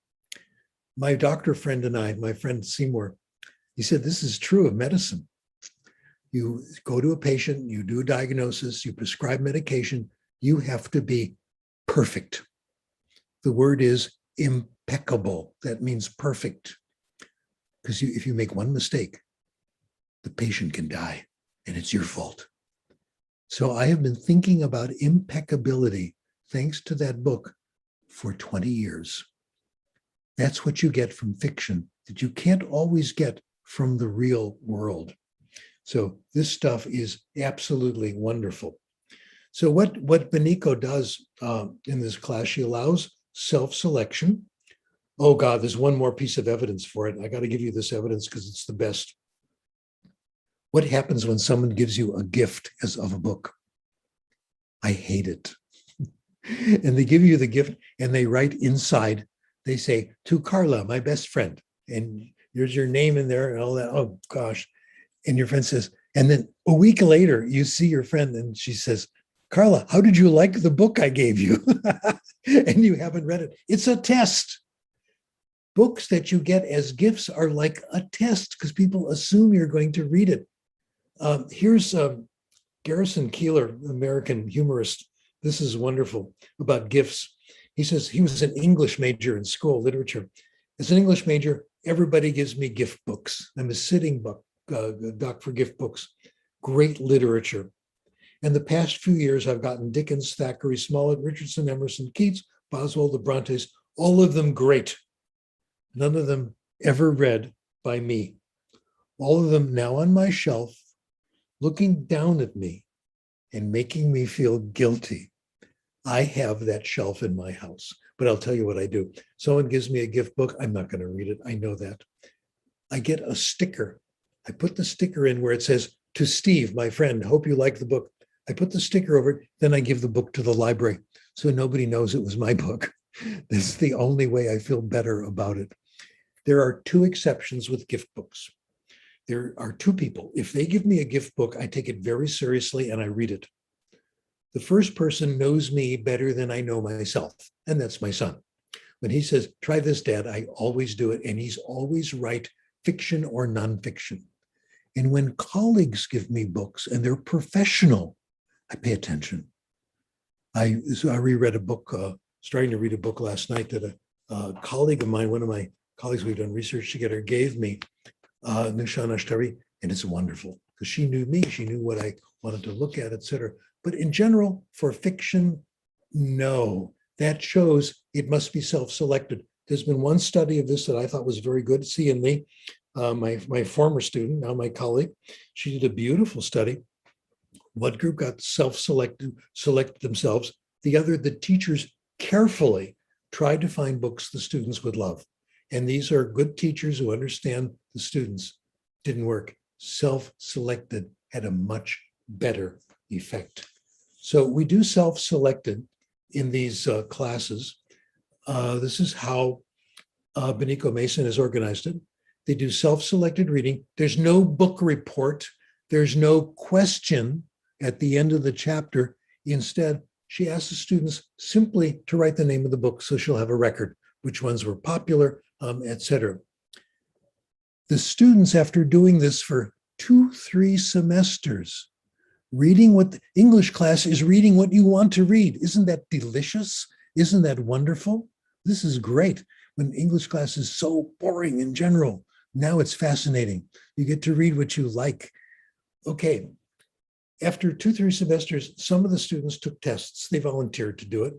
My doctor friend and I, my friend Seymour, he said, this is true of medicine. You go to a patient, you do a diagnosis, you prescribe medication, you have to be perfect. The word is impeccable. That means perfect. Because if you make one mistake, the patient can die and it's your fault. So I have been thinking about impeccability, thanks to that book, for 20 years. That's what you get from fiction that you can't always get from the real world. So this stuff is absolutely wonderful. So what Beniko does in this class, she allows self-selection. Oh God, there's one more piece of evidence for it. I got to give you this evidence because it's the best. What happens when someone gives you a gift as of a book? I hate it. And they give you the gift and they write inside, they say, to Carla, my best friend. And there's your name in there and all that. Oh gosh. And your friend says, and then a week later, you see your friend and she says, Carla, how did you like the book I gave you? And you haven't read it. It's a test. Books that you get as gifts are like a test because people assume you're going to read it. Here's Garrison Keillor, American humorist. This is wonderful about gifts. He says he was an English major in school, literature. As an English major, everybody gives me gift books. I'm a sitting duck for gift books. Great literature. And the past few years, I've gotten Dickens, Thackeray, Smollett, Richardson, Emerson, Keats, Boswell, the Brontes, all of them great. None of them ever read by me. All of them now on my shelf, looking down at me and making me feel guilty. I have that shelf in my house, but I'll tell you what I do. Someone gives me a gift book. I'm not going to read it. I know that. I get a sticker. I put the sticker in where it says, to Steve, my friend, hope you like the book. I put the sticker over it. Then I give the book to the library. So nobody knows it was my book. This is the only way I feel better about it. There are two exceptions with gift books. There are two people. If they give me a gift book, I take it very seriously and I read it. The first person knows me better than I know myself, and that's my son. When he says, try this, Dad, I always do it, and he's always right, fiction or nonfiction. And when colleagues give me books and they're professional, I pay attention. I reread a book, starting to read a book last night that a colleague of mine, one of my colleagues we've done research together, gave me, Nishan Ashtari, and it's wonderful because she knew me, she knew what I wanted to look at, etc. But in general, for fiction, no. That shows it must be self-selected. There's been one study of this that I thought was very good. C and Lee, my former student, now my colleague, she did a beautiful study. One group got selected themselves. The other, the teachers carefully tried to find books the students would love. And these are good teachers who understand the students. Didn't work. Self-selected had a much better effect. So we do self-selected in these classes. This is how Benico Mason has organized it. They do self-selected reading. There's no book report. There's no question at the end of the chapter. Instead, she asks the students simply to write the name of the book so she'll have a record, which ones were popular, etc. The students, after doing this for 2-3 semesters, reading what the English class is reading what you want to read. Isn't that delicious? Isn't that wonderful? This is great. When English class is so boring in general, now it's fascinating. You get to read what you like. Okay. After 2-3 semesters, some of the students took tests. They volunteered to do it.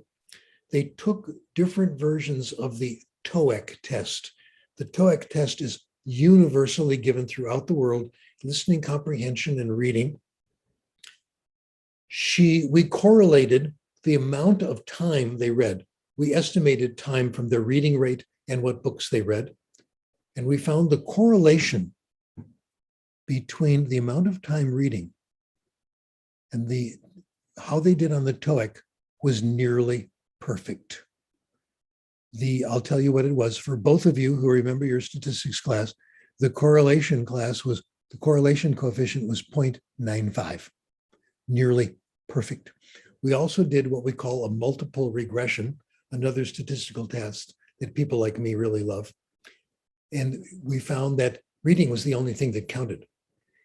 They took different versions of the ToEIC test. The ToEIC test is universally given throughout the world, listening comprehension and reading. We correlated the amount of time they read. We estimated time from their reading rate and what books they read. And we found the correlation between the amount of time reading and how they did on the ToEIC was nearly perfect. I'll tell you what it was for both of you who remember your statistics class. The correlation coefficient was 0.95, nearly perfect. We also did what we call a multiple regression, another statistical test that people like me really love. And we found that reading was the only thing that counted.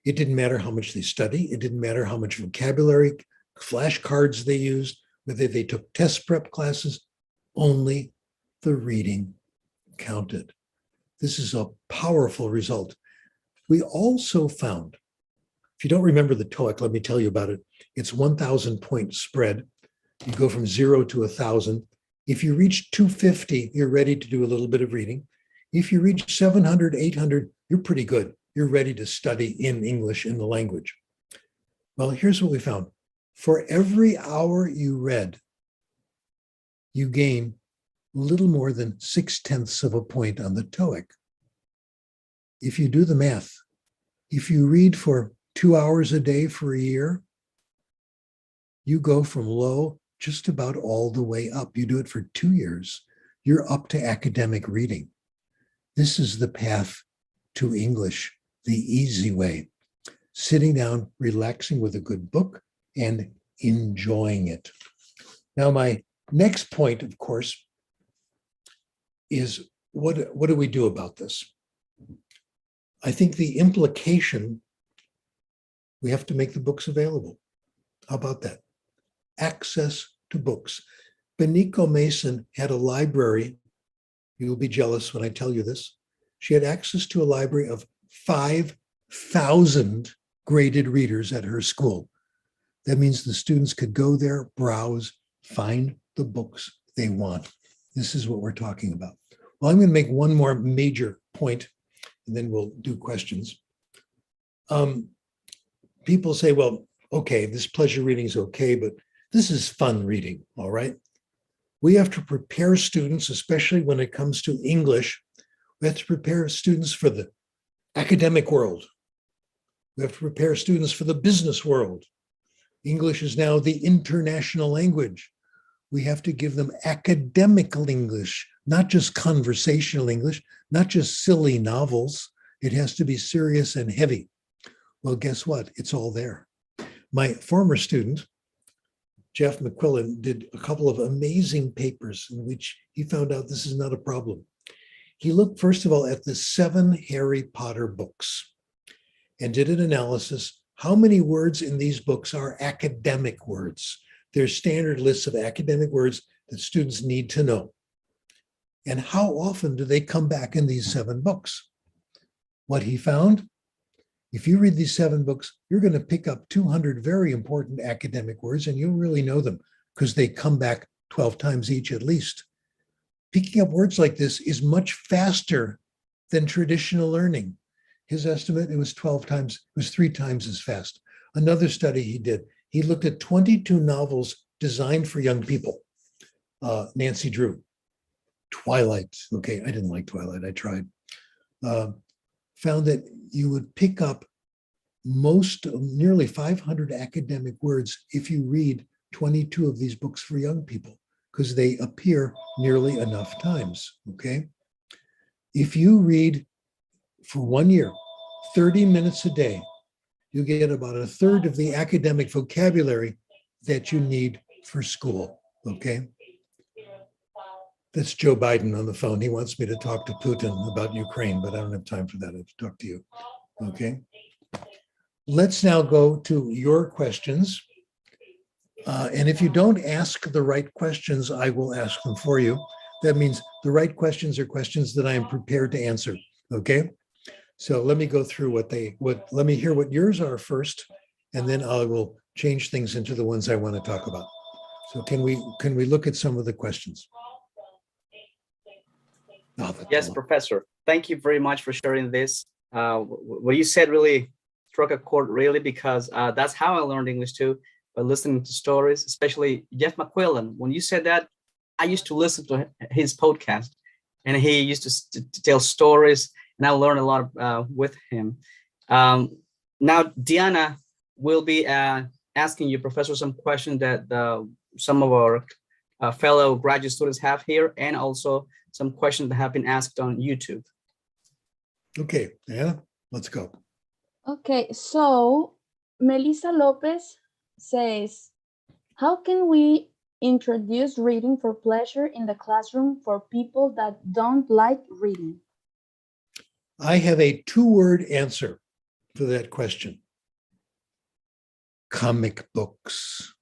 It didn't matter how much they study. It didn't matter how much vocabulary, flashcards they used, whether they took test prep classes, only the reading counted. This is a powerful result. We also found, if you don't remember the ToEIC, let me tell you about it. It's 1,000 point spread. You go from 0 to 1,000. If you reach 250, you're ready to do a little bit of reading. If you reach 700, 800, you're pretty good. You're ready to study in English in the language. Well, here's what we found. For every hour you read, you gain a little more than 0.6 of a point on the ToEIC. If you do the math, if you read for 2 hours a day for a year, you go from low just about all the way up. You do it for 2 years, you're up to academic reading. This is the path to English, the easy way. Sitting down, relaxing with a good book, and enjoying it. Now, my next point, of course, is what do we do about this? I think the implication, we have to make the books available. How about that? Access to books. Benico Mason had a library. You'll be jealous when I tell you this. She had access to a library of 5,000 graded readers at her school. That means the students could go there, browse, find the books they want. This is what we're talking about. Well, I'm going to make one more major point, and then we'll do questions. People say, well, okay, this pleasure reading is okay, but this is fun reading, all right? We have to prepare students, especially when it comes to English. We have to prepare students for the academic world. We have to prepare students for the business world. English is now the international language. We have to give them academical English, not just conversational English, not just silly novels. It has to be serious and heavy. Well, guess what? It's all there. My former student, Jeff McQuillan, did a couple of amazing papers in which he found out this is not a problem. He looked, first of all, at the 7 Harry Potter books and did an analysis. How many words in these books are academic words? They're standard lists of academic words that students need to know. And how often do they come back in these 7 books? What he found, if you read these 7 books, you're going to pick up 200 very important academic words, and you'll really know them because they come back 12 times each at least. Picking up words like this is much faster than traditional learning. His estimate, it was 3 times as fast. Another study he did, he looked at 22 novels designed for young people. Nancy Drew, Twilight. Okay, I didn't like Twilight, I tried. Found that you would pick up nearly 500 academic words if you read 22 of these books for young people, because they appear nearly enough times, okay? If you read for 1 year, 30 minutes a day, you get about a third of the academic vocabulary that you need for school, okay? That's Joe Biden on the phone. He wants me to talk to Putin about Ukraine, but I don't have time for that. I have to talk to you, okay? Let's now go to your questions. And if you don't ask the right questions, I will ask them for you. That means the right questions are questions that I am prepared to answer, okay? So let me go through let me hear what yours are first, and then I will change things into the ones I want to talk about. So can we look at some of the questions? Oh, yes, Professor. Thank you very much for sharing this. What you said really struck a chord, really, because that's how I learned English too, by listening to stories, especially Jeff McQuillan. When you said that, I used to listen to his podcast, and he used to tell stories, and I learned a lot with him. Now, Diana will be asking you, Professor, some questions that some of our fellow graduate students have here, and also some questions that have been asked on YouTube. Okay, yeah, let's go. Okay, so Melissa Lopez says, how can we introduce reading for pleasure in the classroom for people that don't like reading? I have a 2-word answer for that question. Comic books.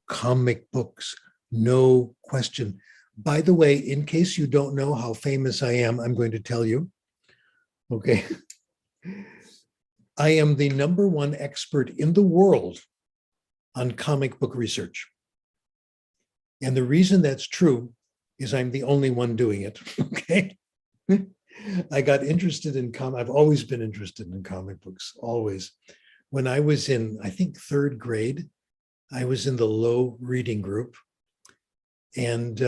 Comic books, no question. By the way, in case you don't know how famous I am, I'm going to tell you. Okay. I am the #1 expert in the world on comic book research. And the reason that's true is I'm the only one doing it, okay? I got interested in I've always been interested in comic books, always. When I was in, I think, 3rd grade, I was in the low reading group. And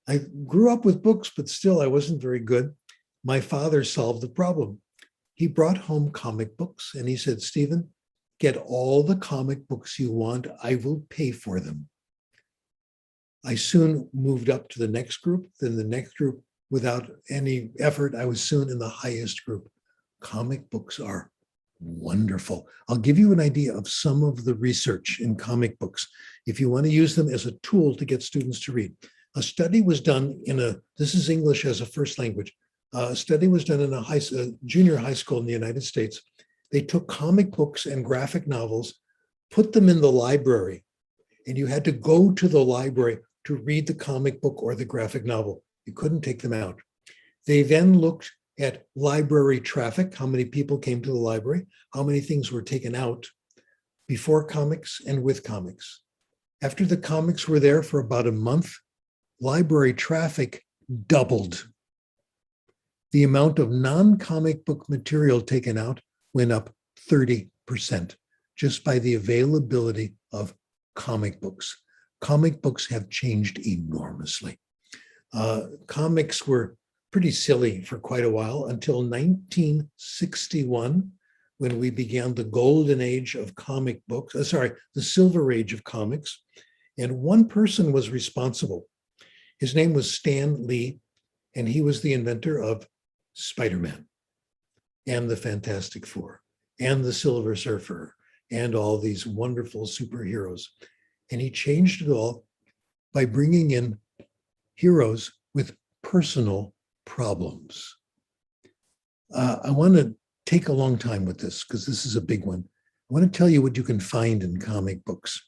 I grew up with books, but still I wasn't very good. My father solved the problem. He brought home comic books and he said, Stephen, get all the comic books you want. I will pay for them. I soon moved up to the next group, then the next group. Without any effort, I was soon in the highest group. Comic books are Wonderful. I'll give you an idea of some of the research in comic books if you want to use them as a tool to get students to read. A study was done this is English as a first language. A study was done in a junior high school in the United States. They took comic books and graphic novels, put them in the library, and you had to go to the library to read the comic book or the graphic novel. You couldn't take them out. They then looked at library traffic, how many people came to the library, how many things were taken out before comics and with comics. After the comics were there for about a month, library traffic doubled. The amount of non-comic book material taken out went up 30% just by the availability of comic books. Comic books have changed enormously. Comics were pretty silly for quite a while until 1961, when we began the golden age of comic books, the silver age of comics. And one person was responsible. His name was Stan Lee, and he was the inventor of Spider-Man and the Fantastic Four and the Silver Surfer and all these wonderful superheroes. And he changed it all by bringing in heroes with personal problems. I want to take a long time with this because this is a big one. I want to tell you what you can find in comic books.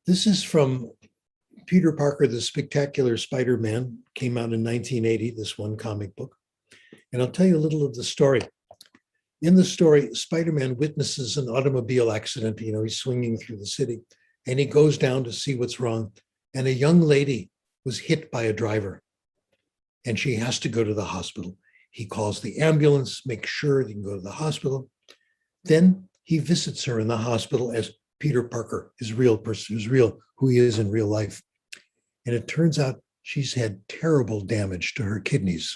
This is from Peter Parker, the Spectacular Spider-Man, came out in 1980, this one comic book. And I'll tell you a little of the story. In the story, Spider-Man witnesses an automobile accident. He's swinging through the city, and he goes down to see what's wrong. And a young lady was hit by a driver, and she has to go to the hospital. He calls the ambulance, makes sure they can go to the hospital. Then he visits her in the hospital as Peter Parker, his real person, who he is in real life. And it turns out she's had terrible damage to her kidneys.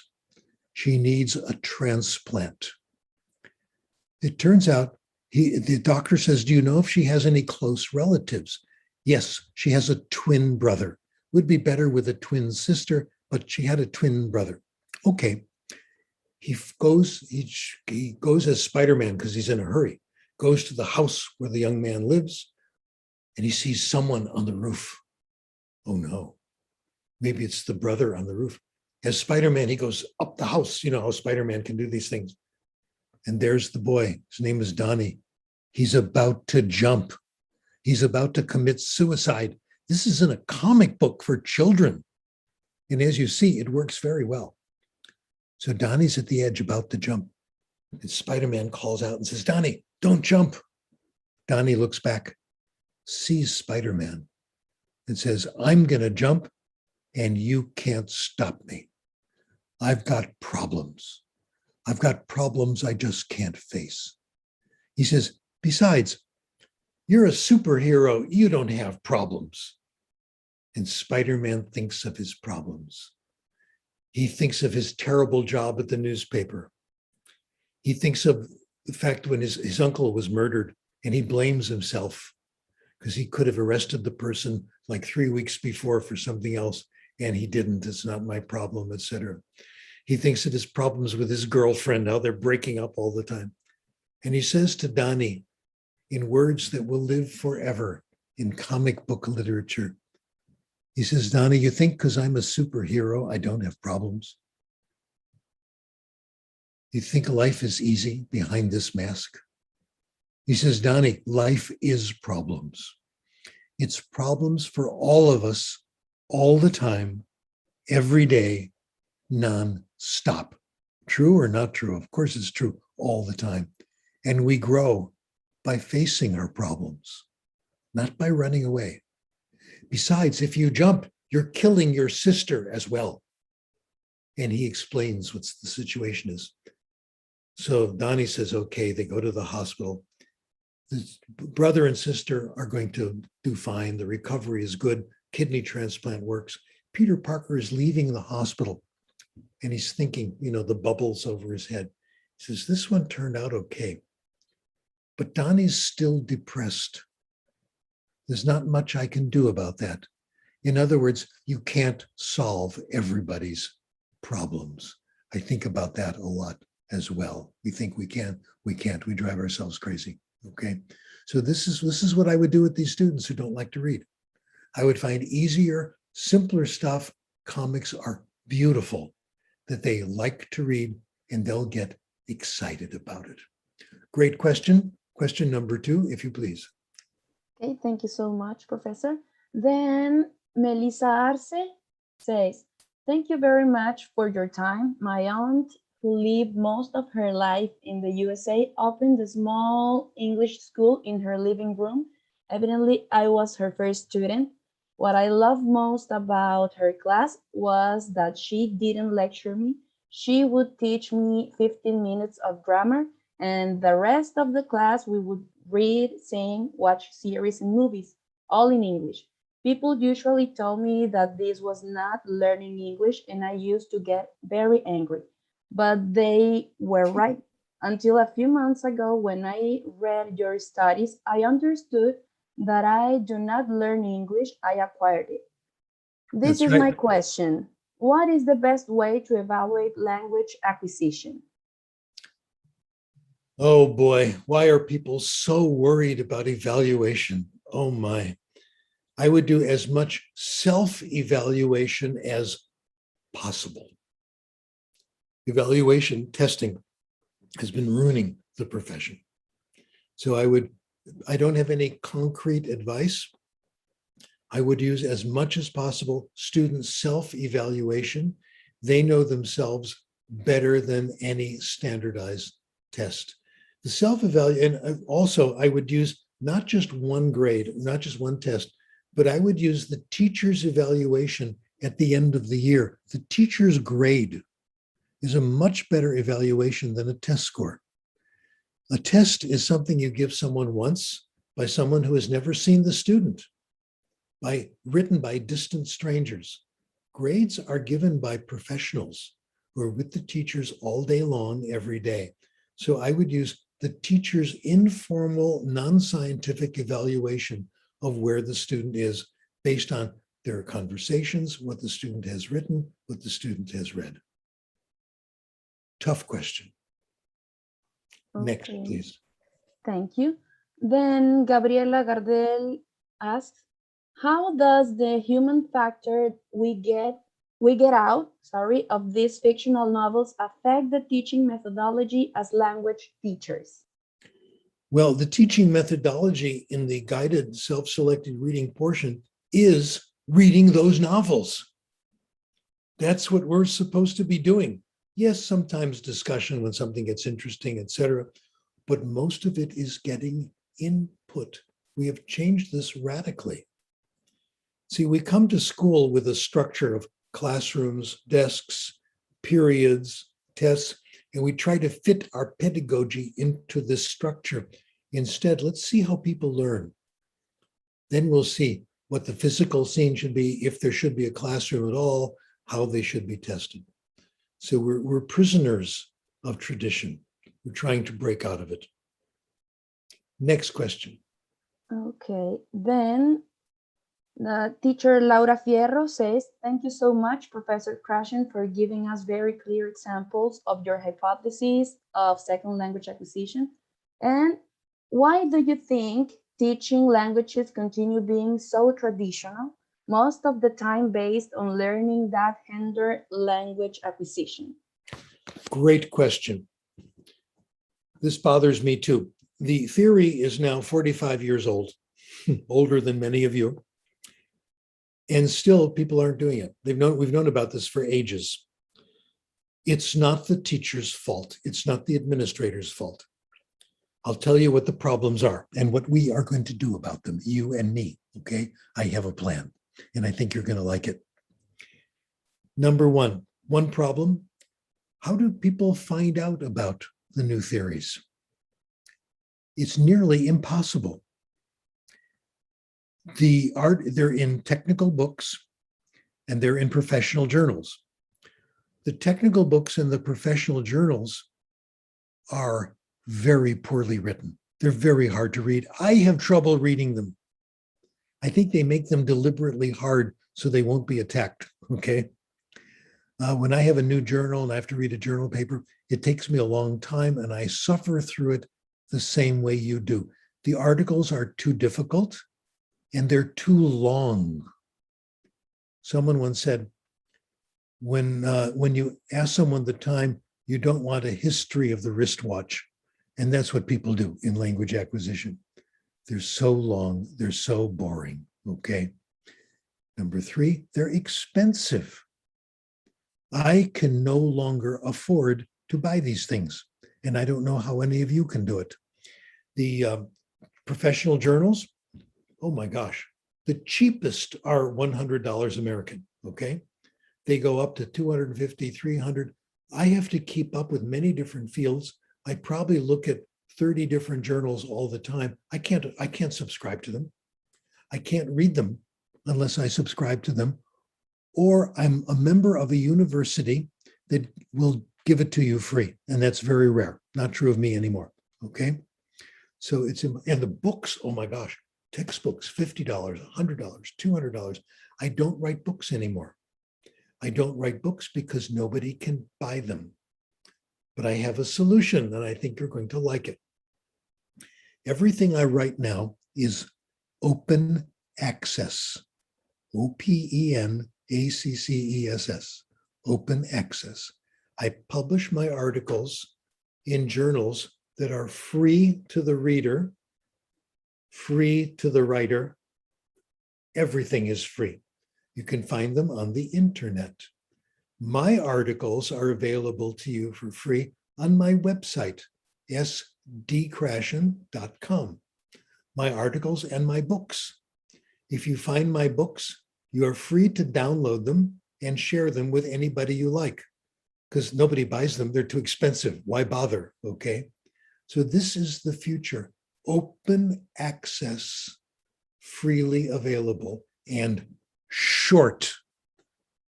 She needs a transplant. It turns out the doctor says, do you know if she has any close relatives? Yes, she has a twin brother. Would be better with a twin sister, but she had a twin brother. Okay. He goes as Spider-Man because he's in a hurry, goes to the house where the young man lives, and he sees someone on the roof. Oh no, maybe it's the brother on the roof. As Spider-Man, he goes up the house. You know how Spider-Man can do these things. And there's the boy. His name is Donnie. He's about to jump. He's about to commit suicide. This is in a comic book for children. And as you see, it works very well. So Donnie's at the edge about to jump. And Spider-Man calls out and says, Donnie, don't jump. Donnie looks back, sees Spider-Man, and says, I'm going to jump, and you can't stop me. I've got problems. I've got problems I just can't face. He says, besides, you're a superhero. You don't have problems. And Spider-Man thinks of his problems. He thinks of his terrible job at the newspaper. He thinks of the fact when his uncle was murdered, and he blames himself because he could have arrested the person like 3 weeks before for something else, and he didn't. It's not my problem, etc. He thinks of his problems with his girlfriend, how they're breaking up all the time. And he says to Donnie, in words that will live forever in comic book literature, he says, Donnie, you think because I'm a superhero, I don't have problems? You think life is easy behind this mask? He says, Donnie, life is problems. It's problems for all of us, all the time, every day, non-stop. True or not true? Of course it's true all the time. And we grow by facing our problems, not by running away. Besides, if you jump, you're killing your sister as well. And he explains what the situation is. So Donnie says, okay, they go to the hospital. The brother and sister are going to do fine. The recovery is good. Kidney transplant works. Peter Parker is leaving the hospital and he's thinking, the bubbles over his head. He says, this one turned out okay. But Donnie's still depressed. There's not much I can do about that. In other words, you can't solve everybody's problems. I think about that a lot. as well. We think we can, we can't, we drive ourselves crazy, okay? So this is what I would do with these students who don't like to read. I would find easier, simpler stuff. Comics are beautiful, that they like to read, and they'll get excited about it. Great question. Question number 2, if you please. Okay, thank you so much, Professor. Then Melissa Arce says, thank you very much for your time. My aunt, who lived most of her life in the USA, opened a small English school in her living room. Evidently, I was her first student. What I loved most about her class was that she didn't lecture me. She would teach me 15 minutes of grammar, and the rest of the class we would read, sing, watch series and movies, all in English. People usually told me that this was not learning English, and I used to get very angry. But they were right. Until a few months ago, when I read your studies, I understood that I do not learn English, I acquired it. This That's is right. my question. What is the best way to evaluate language acquisition? Oh boy, why are people so worried about evaluation? Oh my. I would do as much self-evaluation as possible. Evaluation testing has been ruining the profession. So I don't have any concrete advice. I would use as much as possible student self-evaluation. They know themselves better than any standardized test. The self-evaluation, and also I would use not just one grade, not just one test, but I would use the teacher's evaluation at the end of the year. The teacher's grade is a much better evaluation than a test score. A test is something you give someone once by someone who has never seen the student, written by distant strangers. Grades are given by professionals who are with the teachers all day long, every day. So I would use the teacher's informal, non-scientific evaluation of where the student is based on their conversations, what the student has written, what the student has read. Tough question. Next, Okay. please. Thank you. Then Gabriela Gardel asks, how does the human factor we get out, of these fictional novels affect the teaching methodology as language teachers? Well, the teaching methodology in the guided self-selected reading portion is reading those novels. That's what we're supposed to be doing. Yes, sometimes discussion when something gets interesting, etc. But most of it is getting input. We have changed this radically. See, we come to school with a structure of classrooms, desks, periods, tests, and we try to fit our pedagogy into this structure. Instead, let's see how people learn. Then we'll see what the physical scene should be, if there should be a classroom at all, how they should be tested. So we're prisoners of tradition. We're trying to break out of it. Next question. Okay, then the teacher Laura Fierro says, thank you so much, Professor Krashen, for giving us very clear examples of your hypotheses of second language acquisition. And why do you think teaching languages continue being so traditional, most of the time based on learning that hinder language acquisition? Great question. This bothers me too. The theory is now 45 years old, older than many of you. And still people aren't doing it. We've known about this for ages. It's not the teacher's fault. It's not the administrator's fault. I'll tell you what the problems are and what we are going to do about them, you and me, okay? I have a plan, and I think you're going to like it. Number one problem, how do people find out about the new theories? It's nearly impossible. They're in technical books and they're in professional journals. The technical books and the professional journals are very poorly written. They're very hard to read. I have trouble reading them. I think they make them deliberately hard so they won't be attacked, okay? When I have a new journal and I have to read a journal paper, it takes me a long time and I suffer through it the same way you do. The articles are too difficult and they're too long. Someone once said, when you ask someone the time, you don't want a history of the wristwatch. And that's what people do in language acquisition. They're so long, they're so boring, okay? Number 3, they're expensive. I can no longer afford to buy these things, and I don't know how any of you can do it. The professional journals, oh my gosh, the cheapest are $100 American, okay? They go up to $250, $300. I have to keep up with many different fields. I probably look at 30 different journals all the time. I can't subscribe to them. I can't read them unless I subscribe to them, or I'm a member of a university that will give it to you free. And that's very rare. Not true of me anymore. Okay. So and the books, oh my gosh, textbooks, $50, $100, $200. I don't write books anymore. I don't write books because nobody can buy them. But I have a solution and I think you're going to like it. Everything I write now is open access. OPENACCESS, open access. I publish my articles in journals that are free to the reader, free to the writer. Everything is free. You can find them on the internet. My articles are available to you for free on my website, sdkrashen.com. My articles and my books. If you find my books, you are free to download them and share them with anybody you like, because nobody buys them. They're too expensive. Why bother? Okay. So this is the future. Open access, freely available, and short,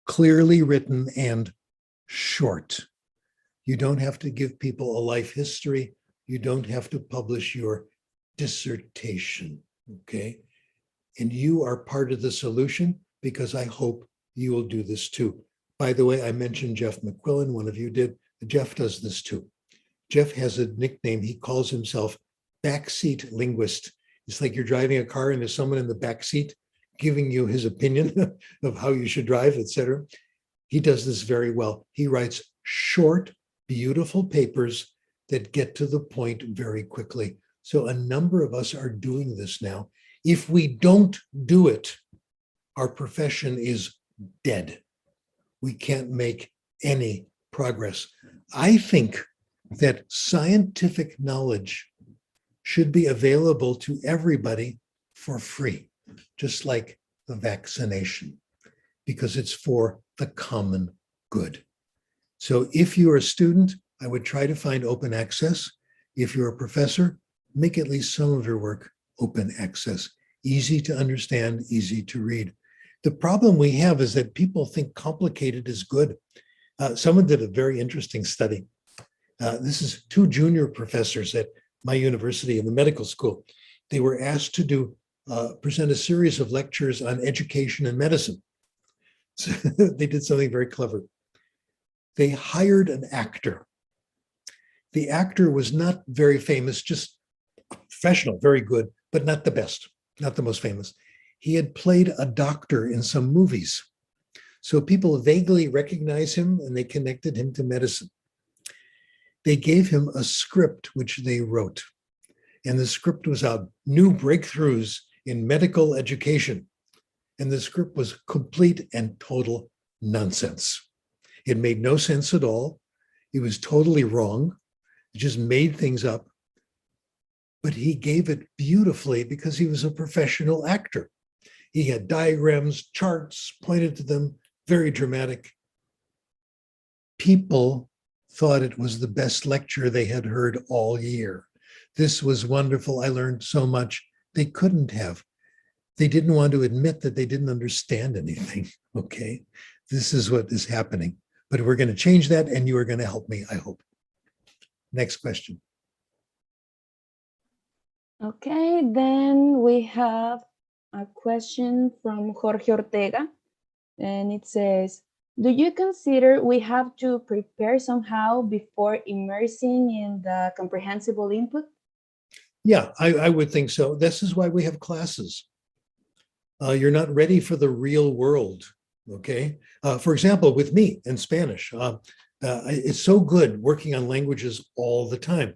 clearly written and short. You don't have to give people a life history. You don't have to publish your dissertation. Okay. And you are part of the solution, because I hope you will do this too. By the way, I mentioned Jeff McQuillan, one of you did. Jeff does this too. Jeff has a nickname. He calls himself backseat linguist. It's like you're driving a car and there's someone in the backseat giving you his opinion of how you should drive, etc. He does this very well. He writes short, beautiful papers that get to the point very quickly. So a number of us are doing this now. If we don't do it, our profession is dead. We can't make any progress. I think that scientific knowledge should be available to everybody for free, just like the vaccination, because it's for the common good. So if you're a student, I would try to find open access. If you're a professor, make at least some of your work open access, easy to understand, easy to read. The problem we have is that people think complicated is good. Someone did a very interesting study. This is 2 junior professors at my university in the medical school. They were asked to present a series of lectures on education and medicine. So they did something very clever. They hired an actor. The actor was not very famous, just professional, very good, but not the best, not the most famous. He had played a doctor in some movies. So people vaguely recognize him and they connected him to medicine. They gave him a script which they wrote. And the script was out, New Breakthroughs in Medical Education. And the script was complete and total nonsense. It made no sense at all. It was totally wrong. It just made things up. But he gave it beautifully because he was a professional actor. He had diagrams, charts, pointed to them, very dramatic. People thought it was the best lecture they had heard all year. This was wonderful. I learned so much. They couldn't have. They didn't want to admit that they didn't understand anything. Okay, this is what is happening. But we're going to change that, and you are going to help me, I hope. Next question. Okay, then we have a question from Jorge Ortega, and it says, Do you consider we have to prepare somehow before immersing in the comprehensible input? Yeah, I would think so. This is why we have classes. You're not ready for the real world, okay? For example, with me in Spanish, it's so good working on languages all the time.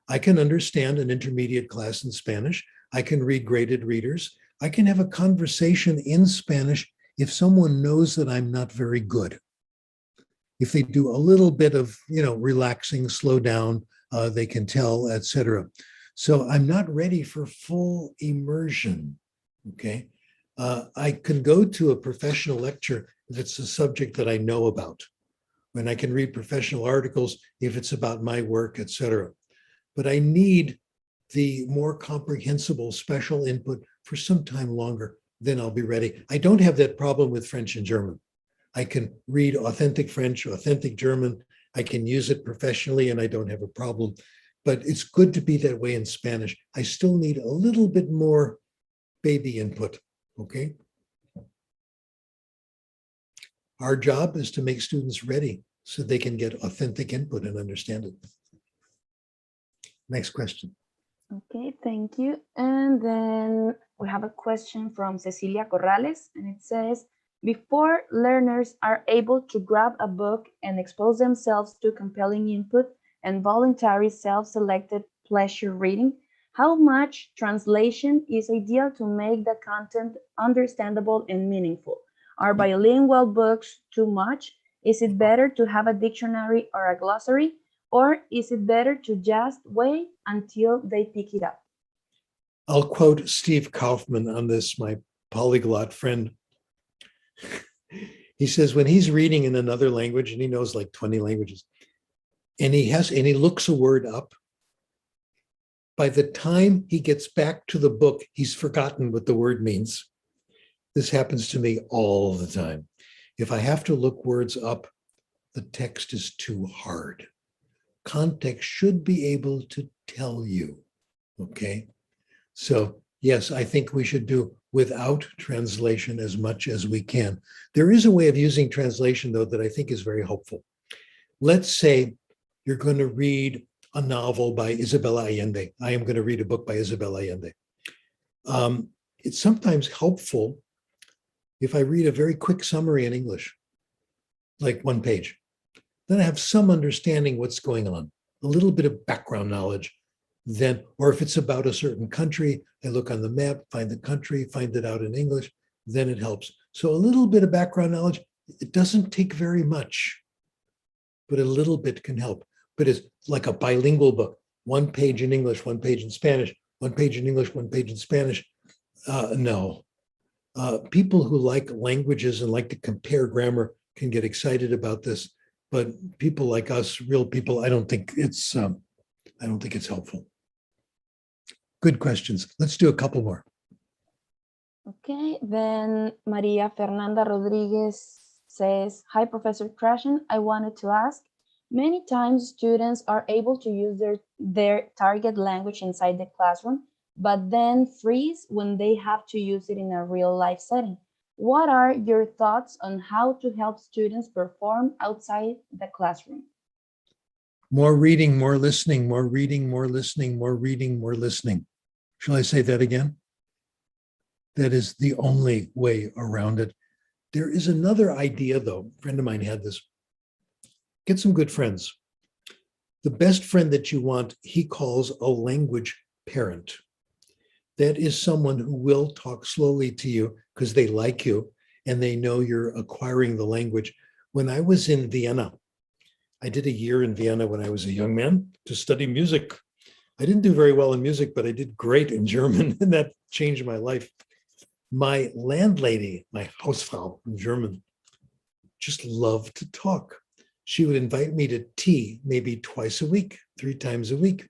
I can understand an intermediate class in Spanish. I can read graded readers. I can have a conversation in Spanish if someone knows that I'm not very good. If they do a little bit of, relaxing, slow down, they can tell, etc. So I'm not ready for full immersion, okay? I can go to a professional lecture if it's a subject that I know about, and I can read professional articles if it's about my work, etc. But I need the more comprehensible special input for some time longer, then I'll be ready. I don't have that problem with French and German. I can read authentic French, authentic German. I can use it professionally and I don't have a problem. But it's good to be that way in Spanish. I still need a little bit more baby input, okay? Our job is to make students ready so they can get authentic input and understand it. Next question. Okay, thank you. And then we have a question from Cecilia Corrales, and it says, before learners are able to grab a book and expose themselves to compelling input and voluntary self-selected pleasure reading, how much translation is ideal to make the content understandable and meaningful? Are bilingual books too much? Is it better to have a dictionary or a glossary? Or is it better to just wait until they pick it up? I'll quote Steve Kaufman on this, my polyglot friend. He says, when he's reading in another language, and he knows like 20 languages, and he looks a word up, by the time he gets back to the book, he's forgotten what the word means. This happens to me all the time. If I have to look words up, the text is too hard. Context should be able to tell you, okay? So yes, I think we should do without translation as much as we can. There is a way of using translation, though, that I think is very helpful. Let's say you're going to read a novel by Isabel Allende. I am going to read a book by Isabel Allende. It's sometimes helpful if I read a very quick summary in English, like one page. Then I have some understanding what's going on, a little bit of background knowledge. Then, or if it's about a certain country, I look on the map, find the country, find it out in English, then it helps. So a little bit of background knowledge, it doesn't take very much, but a little bit can help. But it's like a bilingual book, one page in English, one page in Spanish, one page in English, one page in Spanish. No. People who like languages and like to compare grammar can get excited about this. But people like us, real people, I don't think it's helpful. Good questions. Let's do a couple more. Okay, then Maria Fernanda Rodriguez says, hi, Professor Krashen. I wanted to ask, many times students are able to use their target language inside the classroom, but then freeze when they have to use it in a real life setting. What are your thoughts on how to help students perform outside the classroom? More reading, more listening, more reading, more listening, more reading, more listening. Shall I say that again? That is the only way around it. There is another idea, though. A friend of mine had this. Get some good friends. The best friend that you want, he calls a language parent. That is someone who will talk slowly to you because they like you and they know you're acquiring the language. When I was in Vienna, I did a year in Vienna when I was a young man to study music. I didn't do very well in music, but I did great in German, and that changed my life. My landlady, my Hausfrau in German, just loved to talk. She would invite me to tea maybe twice a week, 3 times a week.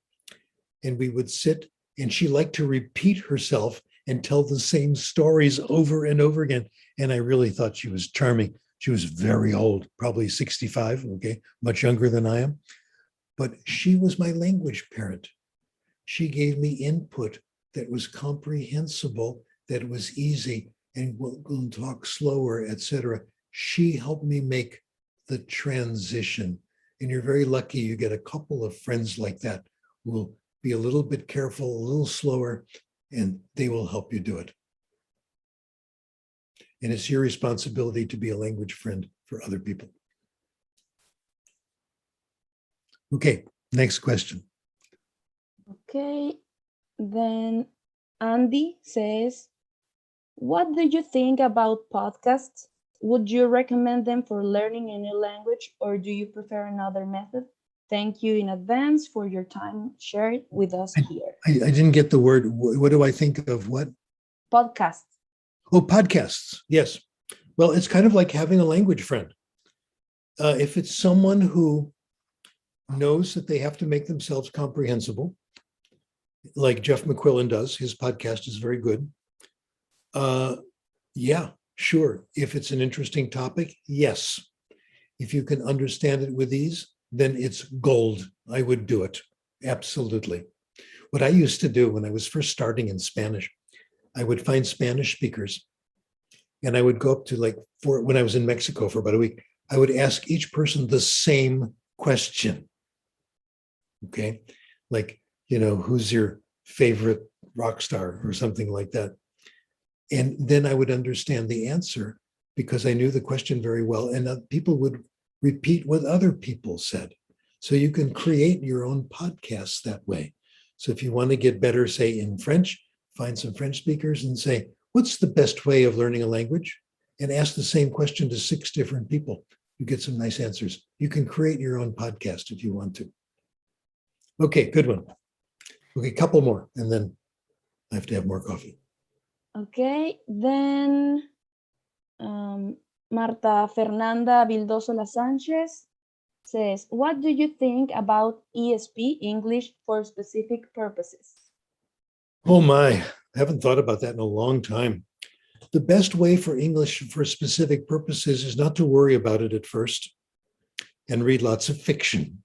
And we would sit, and she liked to repeat herself and tell the same stories over and over again. And I really thought she was charming. She was very old, probably 65, okay, much younger than I am. But she was my language parent. She gave me input that was comprehensible, that was easy, and we'll talk slower, etc. she helped me make the transition. And you're very lucky you get a couple of friends like that who will be a little bit careful, a little slower, and they will help you do it. And it's your responsibility to be a language friend for other people. Okay, next question. Okay, then Andy says, what do you think about podcasts? Would you recommend them for learning a new language, or do you prefer another method? Thank you in advance for your time shared with us here. I didn't get the word. What do I think of what? Podcasts. Oh, podcasts. Yes. Well, it's kind of like having a language friend. If it's someone who knows that they have to make themselves comprehensible, like Jeff McQuillan does, his podcast is very good. Yeah, sure. If it's an interesting topic, yes. If you can understand it with ease, then it's gold. I would do it. Absolutely. What I used to do when I was first starting in Spanish, I would find Spanish speakers and I would go up to when I was in Mexico for about a week, I would ask each person the same question. Okay. Like, who's your favorite rock star or something like that? And then I would understand the answer because I knew the question very well. And people would repeat what other people said. So you can create your own podcasts that way. So if you want to get better, say in French, find some French speakers and say, what's the best way of learning a language? And ask the same question to 6 different people. You get some nice answers. You can create your own podcast if you want to. Okay, good one. Okay, couple more, and then I have to have more coffee. Okay, then Marta Fernanda Vildoso La Sanchez says, what do you think about ESP, English for specific purposes? Oh my, I haven't thought about that in a long time. The best way for English for specific purposes is not to worry about it at first and read lots of fiction.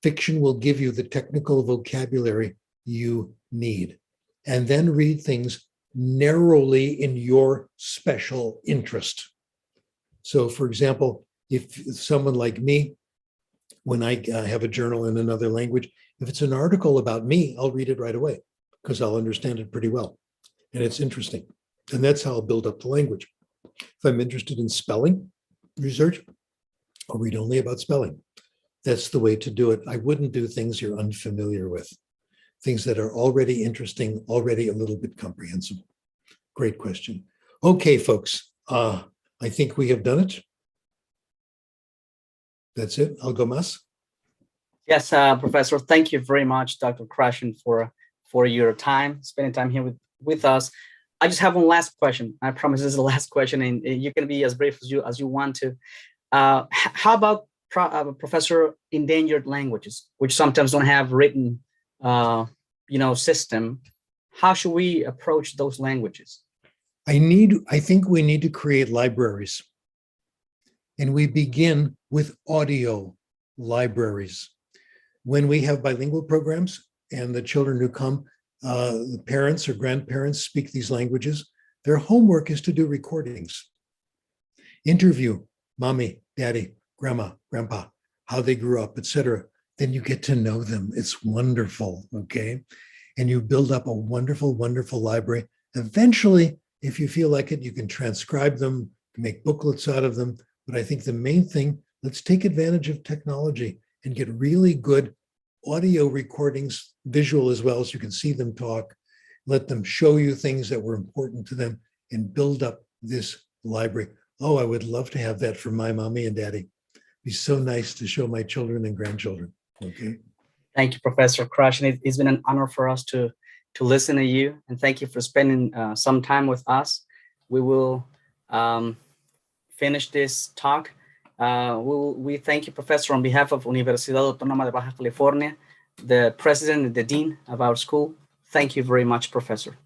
Fiction will give you the technical vocabulary you need, and then read things narrowly in your special interest. So, for example, if someone like me, when I have a journal in another language, if it's an article about me, I'll read it right away because I'll understand it pretty well. And it's interesting. And that's how I'll build up the language. If I'm interested in spelling research, I'll read only about spelling. That's the way to do it. I wouldn't do things you're unfamiliar with, things that are already interesting, already a little bit comprehensible. Great question. Okay, folks, I think we have done it. That's it. Algo más? Yes, Professor, thank you very much, Dr. Krashen, for your time, spending time here with us. I just have one last question. I promise this is the last question, and you can be as brief as you want to. How about Professor, endangered languages, which sometimes don't have written, system? How should we approach those languages? I think we need to create libraries. And we begin with audio libraries. When we have bilingual programs and the children who come, the parents or grandparents speak these languages, their homework is to do recordings. Interview mommy, daddy, grandma, grandpa, how they grew up, etc. Then you get to know them. It's wonderful, okay? And you build up a wonderful, wonderful library. Eventually, if you feel like it, you can transcribe them, make booklets out of them. But I think the main thing, let's take advantage of technology and get really good audio recordings, visual as well, so you can see them talk, let them show you things that were important to them, and build up this library. Oh, I would love to have that for my mommy and daddy. It'd be so nice to show my children and grandchildren. Okay. Thank you, Professor Krashen. It's been an honor for us to listen to you, and thank you for spending some time with us. We will finish this talk. We thank you, Professor, on behalf of Universidad Autónoma de Baja California, the president and the dean of our school. Thank you very much, Professor.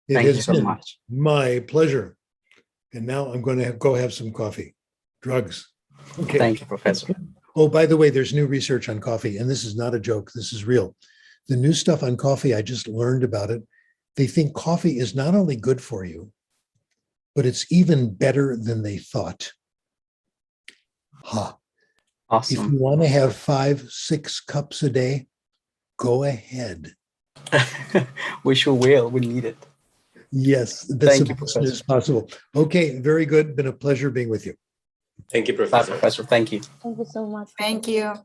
Thank you so much. My pleasure. And now I'm going to go have some coffee. Drugs. Okay. Thank you, Professor. Oh, by the way, there's new research on coffee, and this is not a joke. This is real. The new stuff on coffee, I just learned about it. They think coffee is not only good for you, but it's even better than they thought. Ha. If Awesome. you want to have 5-6 cups a day, go ahead. We sure will. We need it. Yes, that's Thank the you, best Professor. as possible. Okay, very good. Been a pleasure being with you. Thank you, Bye, Professor. Professor. Thank you. Thank you so much. Thank you, Professor.